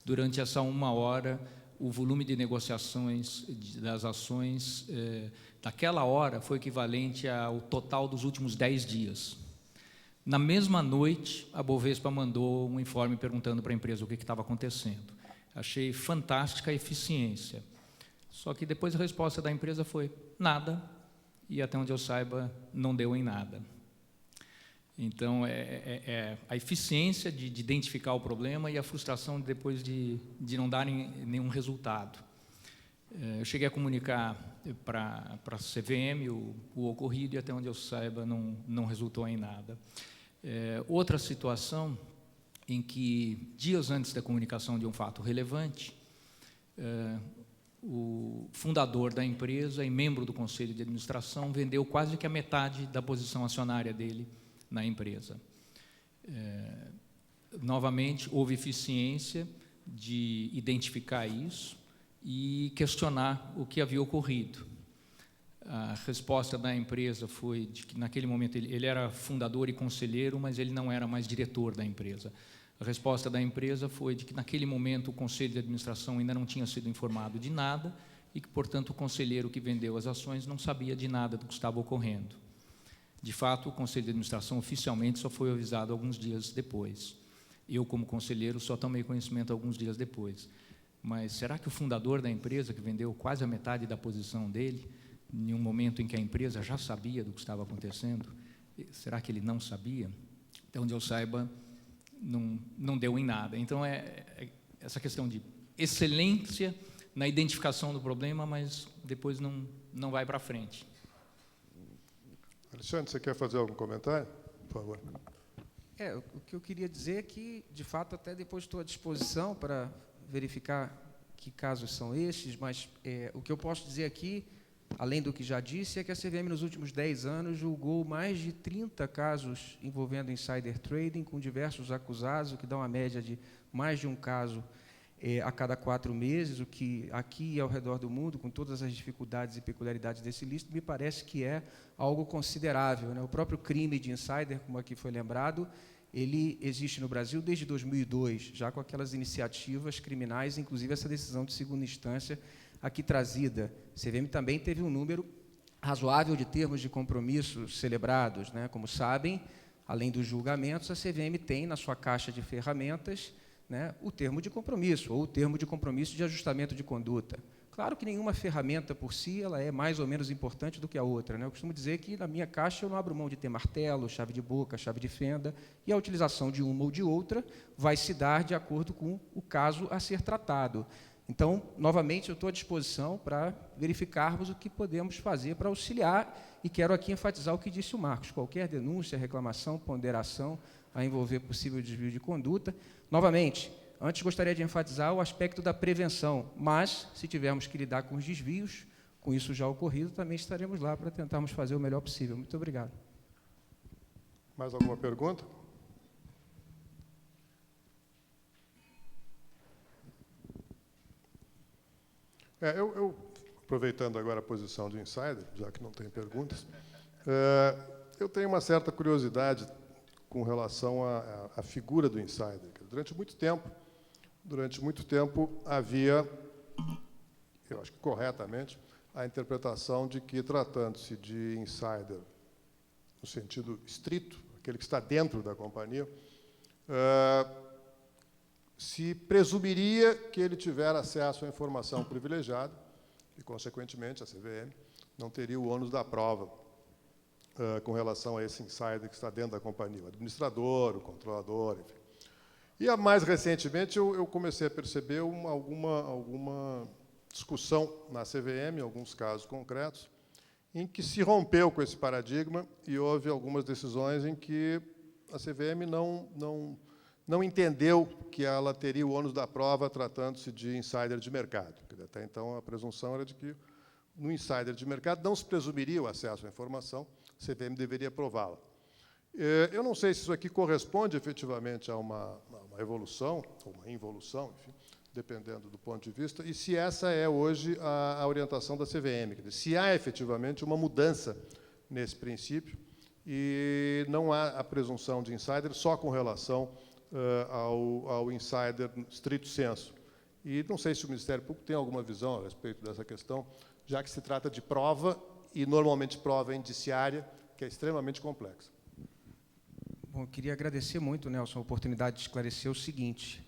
Durante essa 1 hora, o volume de negociações das ações daquela hora foi equivalente ao total dos últimos 10 dias. Na mesma noite, a Bovespa mandou um informe perguntando para a empresa o que estava acontecendo. Achei fantástica a eficiência. Só que depois a resposta da empresa foi nada, e até onde eu saiba, não deu em nada. Então, a eficiência de identificar o problema e a frustração depois de não dar nenhum resultado. Eu cheguei a comunicar para a CVM o ocorrido e, até onde eu saiba, não resultou em nada. Outra situação em que, dias antes da comunicação de um fato relevante, o fundador da empresa e membro do conselho de administração vendeu quase que a metade da posição acionária dele na empresa. Novamente, houve eficiência de identificar isso e questionar o que havia ocorrido. A resposta da empresa foi de que, naquele momento, ele era fundador e conselheiro, mas ele não era mais diretor da empresa. A resposta da empresa foi de que, naquele momento, o conselho de administração ainda não tinha sido informado de nada e que, portanto, o conselheiro que vendeu as ações não sabia de nada do que estava ocorrendo. De fato, o conselho de administração oficialmente só foi avisado alguns dias depois. Eu, como conselheiro, só tomei conhecimento alguns dias depois. Mas será que o fundador da empresa, que vendeu quase a metade da posição dele, em um momento em que a empresa já sabia do que estava acontecendo, será que ele não sabia? Até onde eu saiba, não deu em nada. Então, essa questão de excelência na identificação do problema, mas depois não vai para frente. Alexandre, você quer fazer algum comentário? Por favor. O que eu queria dizer é que, de fato, até depois estou à disposição para verificar que casos são estes, mas o que eu posso dizer aqui, além do que já disse, é que a CVM, nos últimos 10 anos, julgou mais de 30 casos envolvendo insider trading, com diversos acusados, o que dá uma média de mais de um caso a cada 4 meses, o que aqui e ao redor do mundo, com todas as dificuldades e peculiaridades desse ilícito, me parece que é algo considerável, né? O próprio crime de insider, como aqui foi lembrado, ele existe no Brasil desde 2002, já com aquelas iniciativas criminais, inclusive essa decisão de segunda instância aqui trazida. A CVM também teve um número razoável de termos de compromisso celebrados, né? Como sabem, além dos julgamentos, a CVM tem na sua caixa de ferramentas, né, o termo de compromisso, ou o termo de compromisso de ajustamento de conduta. Claro que nenhuma ferramenta por si ela é mais ou menos importante do que a outra, né? Eu costumo dizer que na minha caixa eu não abro mão de ter martelo, chave de boca, chave de fenda, e a utilização de uma ou de outra vai se dar de acordo com o caso a ser tratado. Então, novamente, eu estou à disposição para verificarmos o que podemos fazer para auxiliar, e quero aqui enfatizar o que disse o Marcos: qualquer denúncia, reclamação, ponderação a envolver possível desvio de conduta. Novamente, antes gostaria de enfatizar o aspecto da prevenção, mas, se tivermos que lidar com os desvios, com isso já ocorrido, também estaremos lá para tentarmos fazer o melhor possível. Muito obrigado. Mais alguma pergunta? Eu, aproveitando agora a posição de insider, já que não tem perguntas, eu tenho uma certa curiosidade com relação à figura do insider. Durante muito tempo havia, eu acho que corretamente, a interpretação de que, tratando-se de insider no sentido estrito, aquele que está dentro da companhia, se presumiria que ele tiver acesso à informação privilegiada e, consequentemente, a CVM não teria o ônus da prova com relação a esse insider que está dentro da companhia, o administrador, o controlador, enfim. E, mais recentemente, eu comecei a perceber alguma discussão na CVM, em alguns casos concretos, em que se rompeu com esse paradigma e houve algumas decisões em que a CVM não entendeu que ela teria o ônus da prova tratando-se de insider de mercado. Até então, a presunção era de que, no insider de mercado, não se presumiria o acesso à informação, a CVM deveria prová-la. Eu não sei se isso aqui corresponde, efetivamente, a uma evolução, ou uma involução, enfim, dependendo do ponto de vista, e se essa é, hoje, a orientação da CVM. Quer dizer, se há, efetivamente, uma mudança nesse princípio, e não há a presunção de insider só com relação ao insider stricto sensu, E não sei se o Ministério Público tem alguma visão a respeito dessa questão, já que se trata de prova, e normalmente prova indiciária, que é extremamente complexa. Bom, eu queria agradecer muito, Nelson, a oportunidade de esclarecer o seguinte.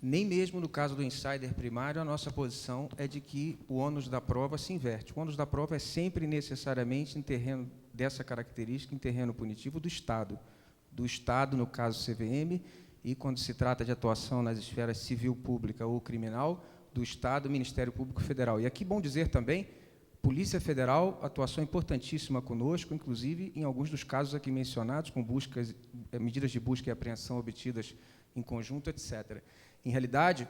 Nem mesmo no caso do insider primário, a nossa posição é de que o ônus da prova se inverte. O ônus da prova é sempre necessariamente em terreno dessa característica, em terreno punitivo do Estado. Do Estado, no caso CVM, e quando se trata de atuação nas esferas civil, pública ou criminal, do Estado, Ministério Público Federal. E aqui, bom dizer também, Polícia Federal, atuação importantíssima conosco, inclusive em alguns dos casos aqui mencionados, com medidas de busca e apreensão obtidas em conjunto, etc. Em realidade,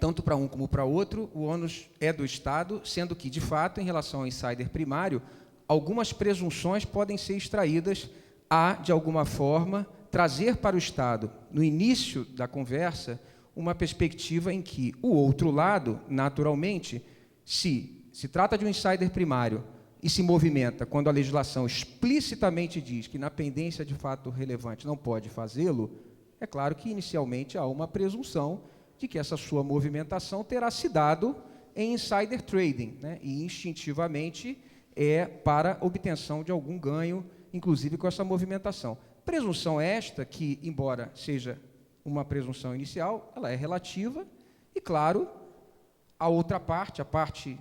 tanto para um como para outro, o ônus é do Estado, sendo que, de fato, em relação ao insider primário, algumas presunções podem ser extraídas a, de alguma forma, trazer para o Estado, no início da conversa, uma perspectiva em que o outro lado, naturalmente, se trata de um insider primário e se movimenta quando a legislação explicitamente diz que, na pendência de fato relevante, não pode fazê-lo, é claro que, inicialmente, há uma presunção de que essa sua movimentação terá se dado em insider trading, né? E, instintivamente, é para obtenção de algum ganho, inclusive com essa movimentação. Presunção esta que, embora seja uma presunção inicial, ela é relativa e, claro, a outra parte, a parte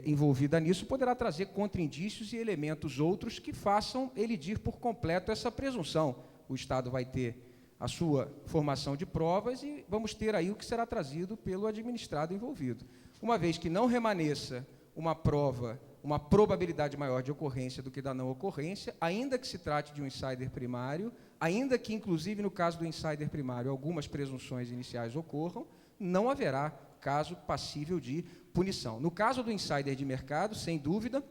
envolvida nisso, poderá trazer contraindícios e elementos outros que façam elidir por completo essa presunção. O Estado vai ter a sua formação de provas e vamos ter aí o que será trazido pelo administrado envolvido. Uma vez que não remaneça uma prova, uma probabilidade maior de ocorrência do que da não ocorrência, ainda que se trate de um insider primário, ainda que, inclusive, no caso do insider primário, algumas presunções iniciais ocorram, não haverá caso passível de punição. No caso do insider de mercado, sem dúvida,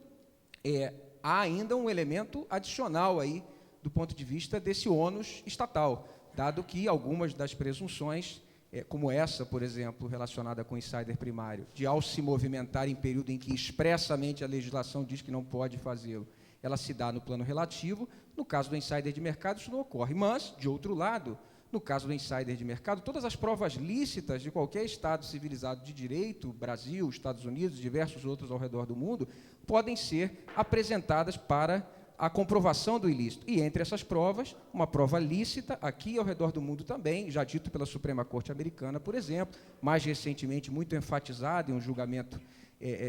há ainda um elemento adicional aí, do ponto de vista desse ônus estatal, dado que algumas das presunções, como essa, por exemplo, relacionada com o insider primário, de ao se movimentar em período em que expressamente a legislação diz que não pode fazê-lo, ela se dá no plano relativo. No caso do insider de mercado, isso não ocorre. Mas, de outro lado, no caso do insider de mercado, todas as provas lícitas de qualquer Estado civilizado de direito, Brasil, Estados Unidos, diversos outros ao redor do mundo, podem ser apresentadas para a comprovação do ilícito. E entre essas provas, uma prova lícita, aqui ao redor do mundo também, já dito pela Suprema Corte Americana, por exemplo, mais recentemente muito enfatizado em um julgamento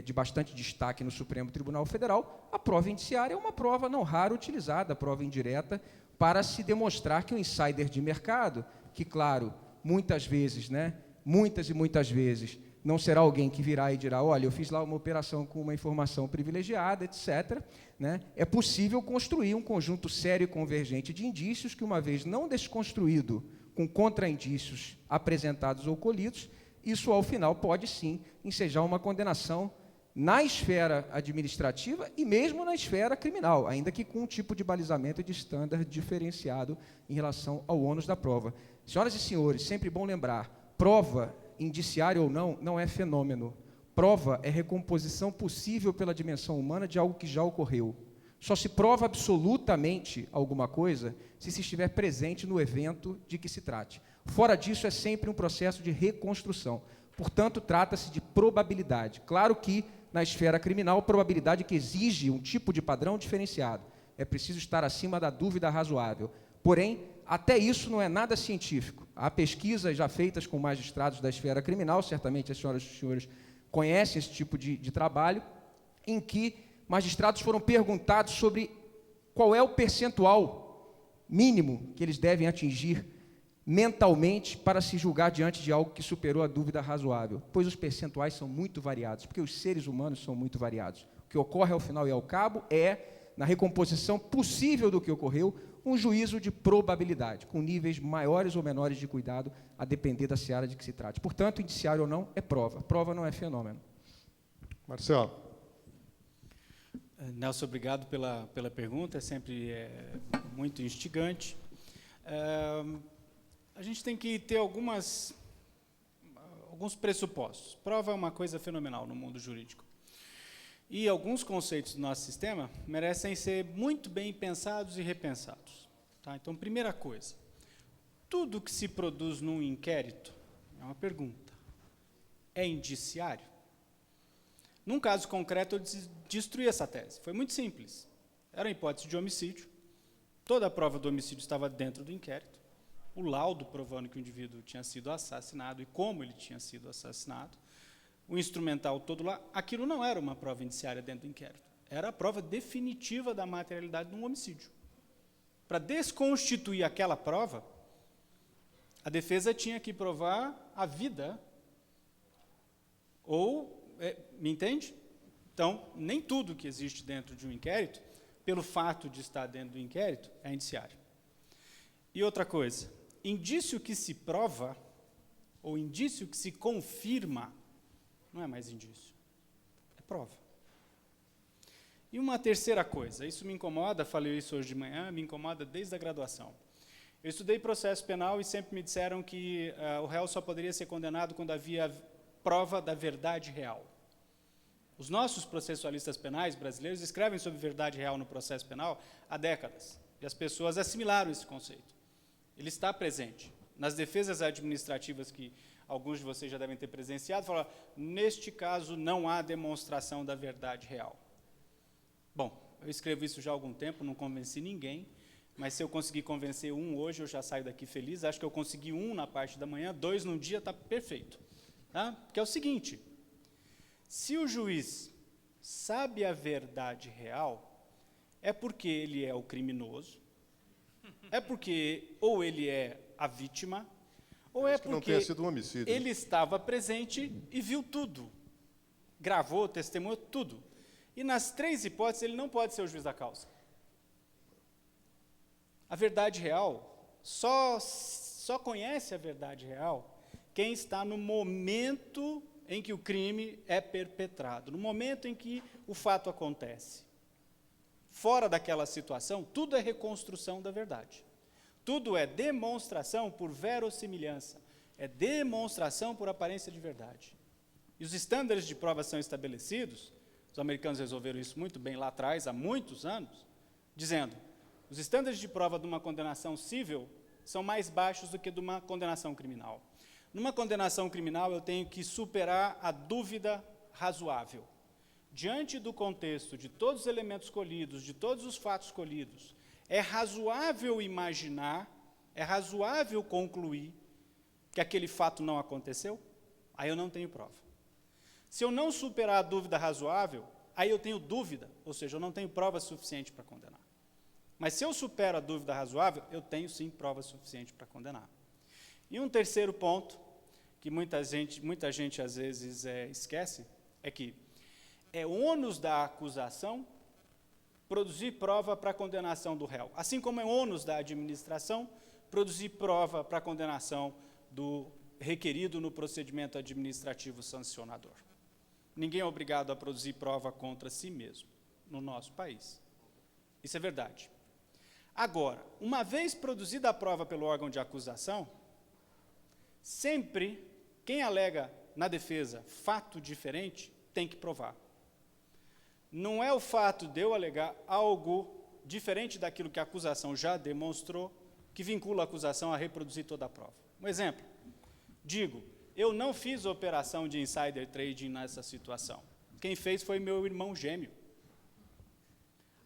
de bastante destaque no Supremo Tribunal Federal, a prova indiciária é uma prova não raro utilizada, a prova indireta, para se demonstrar que o insider de mercado, que, claro, muitas vezes, muitas e muitas vezes, não será alguém que virá e dirá, olha, eu fiz lá uma operação com uma informação privilegiada, etc., é possível construir um conjunto sério e convergente de indícios que, uma vez não desconstruído com contraindícios apresentados ou colhidos, isso, ao final, pode, sim, ensejar uma condenação na esfera administrativa e mesmo na esfera criminal, ainda que com um tipo de balizamento e de estándar diferenciado em relação ao ônus da prova. Senhoras e senhores, sempre bom lembrar, prova, indiciária ou não, não é fenômeno. Prova é recomposição possível pela dimensão humana de algo que já ocorreu. Só se prova absolutamente alguma coisa se se estiver presente no evento de que se trate. Fora disso, é sempre um processo de reconstrução. Portanto, trata-se de probabilidade. Claro que, na esfera criminal, probabilidade que exige um tipo de padrão diferenciado. É preciso estar acima da dúvida razoável. Porém, até isso não é nada científico. Há pesquisas já feitas com magistrados da esfera criminal, certamente as senhoras e os senhores conhecem esse tipo de trabalho, em que magistrados foram perguntados sobre qual é o percentual mínimo que eles devem atingir mentalmente para se julgar diante de algo que superou a dúvida razoável, pois os percentuais são muito variados, porque os seres humanos são muito variados. O que ocorre ao final e ao cabo é, na recomposição possível do que ocorreu, um juízo de probabilidade, com níveis maiores ou menores de cuidado, a depender da seara de que se trate. Portanto, indiciário ou não, é prova. Prova não é fenômeno. Marcelo. Nelson, obrigado pela pergunta, é sempre muito instigante. A gente tem que ter alguns pressupostos. Prova é uma coisa fenomenal no mundo jurídico. E alguns conceitos do nosso sistema merecem ser muito bem pensados e repensados. Tá? Então, primeira coisa, tudo que se produz num inquérito é uma pergunta. é indiciário? Num caso concreto, eu destruí essa tese. Foi muito simples. Era uma hipótese de homicídio. Toda a prova do homicídio estava dentro do inquérito. O laudo provando que o indivíduo tinha sido assassinado e como ele tinha sido assassinado. O instrumental todo lá. Aquilo não era uma prova indiciária dentro do inquérito. Era a prova definitiva da materialidade de um homicídio. Para desconstituir aquela prova, a defesa tinha que provar a vida. Me entende? Então, nem tudo que existe dentro de um inquérito, pelo fato de estar dentro do inquérito, é indiciário. E outra coisa, indício que se prova, ou indício que se confirma, não é mais indício, é prova. E uma terceira coisa, isso me incomoda, falei isso hoje de manhã, me incomoda desde a graduação. Eu estudei processo penal e sempre me disseram que o réu só poderia ser condenado quando havia prova da verdade real. Os nossos processualistas penais brasileiros escrevem sobre verdade real no processo penal há décadas, e as pessoas assimilaram esse conceito. Ele está presente. Nas defesas administrativas que alguns de vocês já devem ter presenciado, falam, neste caso não há demonstração da verdade real. Bom, eu escrevo isso já há algum tempo, não convenci ninguém, mas se eu conseguir convencer um hoje, eu já saio daqui feliz. Acho que eu consegui um na parte da manhã, 2 num dia, está perfeito. Tá? Porque é o seguinte, se o juiz sabe a verdade real, é porque ele é o criminoso, é porque ou ele é a vítima, ou é porque não tenha sido um homicídio. Ele estava presente e viu tudo, gravou, testemunhou tudo. E nas 3 hipóteses, ele não pode ser o juiz da causa. A verdade real, só conhece a verdade real quem está no momento em que o crime é perpetrado, no momento em que o fato acontece. Fora daquela situação, tudo é reconstrução da verdade. Tudo é demonstração por verossimilhança, é demonstração por aparência de verdade. E os estándares de prova são estabelecidos, os americanos resolveram isso muito bem lá atrás, há muitos anos, dizendo, os estándares de prova de uma condenação civil são mais baixos do que de uma condenação criminal. Numa condenação criminal, eu tenho que superar a dúvida razoável. Diante do contexto, de todos os elementos colhidos, de todos os fatos colhidos, é razoável imaginar, é razoável concluir que aquele fato não aconteceu? Aí eu não tenho prova. Se eu não superar a dúvida razoável, aí eu tenho dúvida, ou seja, eu não tenho prova suficiente para condenar. Mas se eu supero a dúvida razoável, eu tenho sim prova suficiente para condenar. E um terceiro ponto, que muita gente às vezes esquece, é que é ônus da acusação produzir prova para a condenação do réu, assim como é ônus da administração produzir prova para a condenação do requerido no procedimento administrativo sancionador. Ninguém é obrigado a produzir prova contra si mesmo, no nosso país. Isso é verdade. Agora, uma vez produzida a prova pelo órgão de acusação, sempre quem alega na defesa fato diferente tem que provar. Não é o fato de eu alegar algo diferente daquilo que a acusação já demonstrou que vincula a acusação a reproduzir toda a prova. Um exemplo, digo, eu não fiz operação de insider trading nessa situação. Quem fez foi meu irmão gêmeo.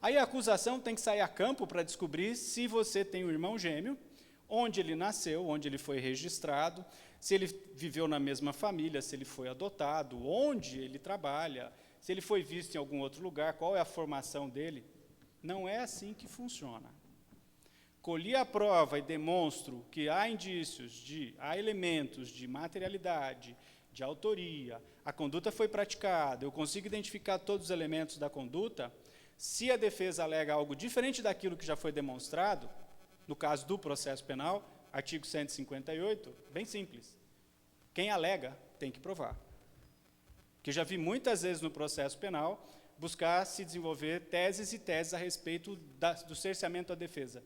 Aí a acusação tem que sair a campo para descobrir se você tem um irmão gêmeo, onde ele nasceu, onde ele foi registrado, se ele viveu na mesma família, se ele foi adotado, onde ele trabalha, se ele foi visto em algum outro lugar, qual é a formação dele. Não é assim que funciona. Colhi a prova e demonstro que há indícios, há elementos de materialidade, de autoria, a conduta foi praticada, eu consigo identificar todos os elementos da conduta. Se a defesa alega algo diferente daquilo que já foi demonstrado, no caso do processo penal, artigo 158, bem simples. Quem alega tem que provar. Que eu já vi muitas vezes no processo penal buscar se desenvolver teses e teses a respeito do cerceamento da defesa.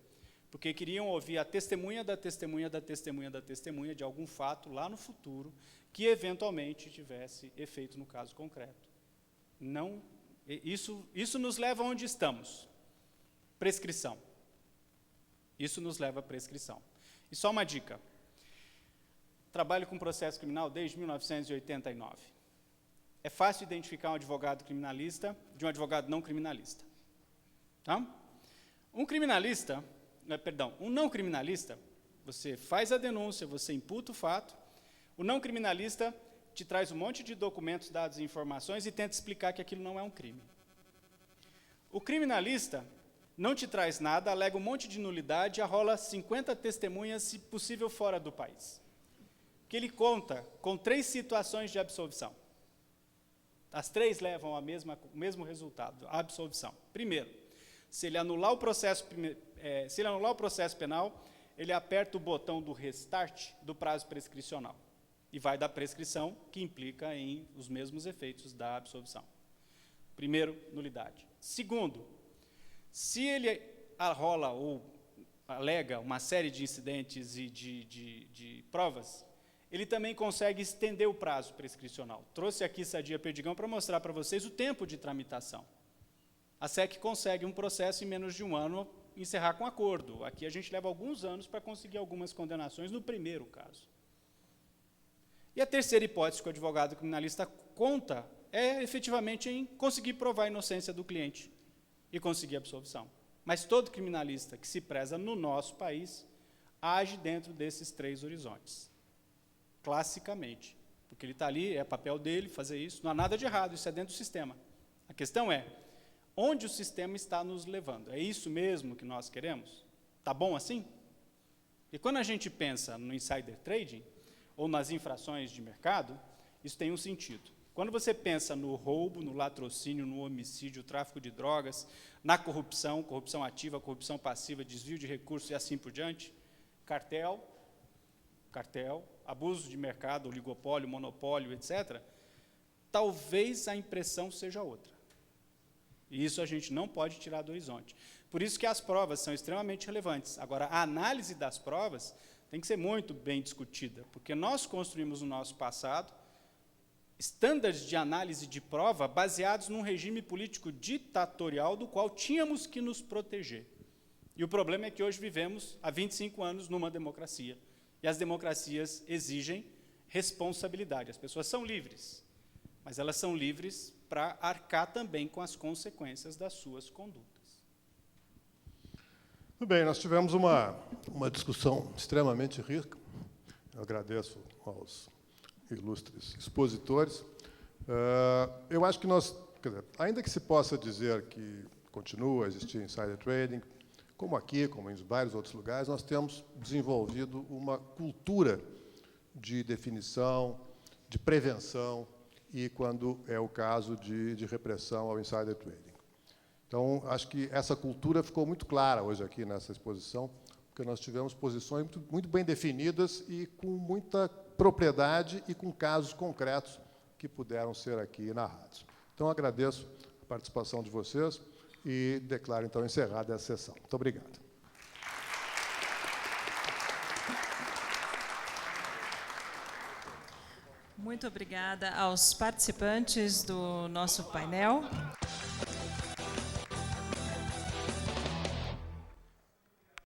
Porque queriam ouvir a testemunha da testemunha da testemunha da testemunha de algum fato lá no futuro que eventualmente tivesse efeito no caso concreto. Não, isso nos leva aonde estamos. Prescrição. Isso nos leva à prescrição. E só uma dica. trabalho com processo criminal desde 1989. É fácil identificar um advogado criminalista de um advogado não criminalista. Tá? Um não criminalista, você faz a denúncia, você imputa o fato, o não criminalista te traz um monte de documentos, dados e informações e tenta explicar que aquilo não é um crime. O criminalista não te traz nada, alega um monte de nulidade e arrola 50 testemunhas, se possível, fora do país. Que ele conta com 3 situações de absolvição. As 3 levam ao mesmo resultado, a absolvição. Primeiro, se ele anular o processo penal, ele aperta o botão do restart do prazo prescricional e vai dar prescrição, que implica em os mesmos efeitos da absolvição. Primeiro, nulidade. Segundo, se ele arrola ou alega uma série de incidentes e de provas, ele também consegue estender o prazo prescricional. Trouxe aqui Sadia Perdigão para mostrar para vocês o tempo de tramitação. A SEC consegue um processo em menos de um ano encerrar com acordo. Aqui a gente leva alguns anos para conseguir algumas condenações no primeiro caso. E a terceira hipótese que o advogado criminalista conta é, efetivamente, em conseguir provar a inocência do cliente e conseguir a absolvição. Mas todo criminalista que se preza no nosso país age dentro desses 3 horizontes, classicamente. Porque ele está ali, é papel dele fazer isso, não há nada de errado, isso é dentro do sistema. A questão é, onde o sistema está nos levando? É isso mesmo que nós queremos? Está bom assim? E quando a gente pensa no insider trading, ou nas infrações de mercado, isso tem um sentido. Quando você pensa no roubo, no latrocínio, no homicídio, tráfico de drogas, na corrupção, corrupção ativa, corrupção passiva, desvio de recursos e assim por diante, cartel, abuso de mercado, oligopólio, monopólio, etc., talvez a impressão seja outra. E isso a gente não pode tirar do horizonte. Por isso que as provas são extremamente relevantes. Agora, a análise das provas tem que ser muito bem discutida, porque nós construímos no nosso passado estándares de análise de prova baseados num regime político ditatorial do qual tínhamos que nos proteger. E o problema é que hoje vivemos há 25 anos numa democracia, e as democracias exigem responsabilidade. As pessoas são livres, mas elas são livres para arcar também com as consequências das suas condutas. Muito bem, nós tivemos uma discussão extremamente rica. Eu agradeço aos ilustres expositores. Eu acho que nós, ainda que se possa dizer que continua a existir insider trading, como aqui, como em vários outros lugares, nós temos desenvolvido uma cultura de definição, de prevenção e, quando é o caso, de repressão ao insider trading. Então, acho que essa cultura ficou muito clara hoje aqui nessa exposição, porque nós tivemos posições muito bem definidas e com muita propriedade e com casos concretos que puderam ser aqui narrados. Então, agradeço a participação de vocês e declaro, então, encerrada essa sessão. Muito obrigado. Muito obrigada aos participantes do nosso painel.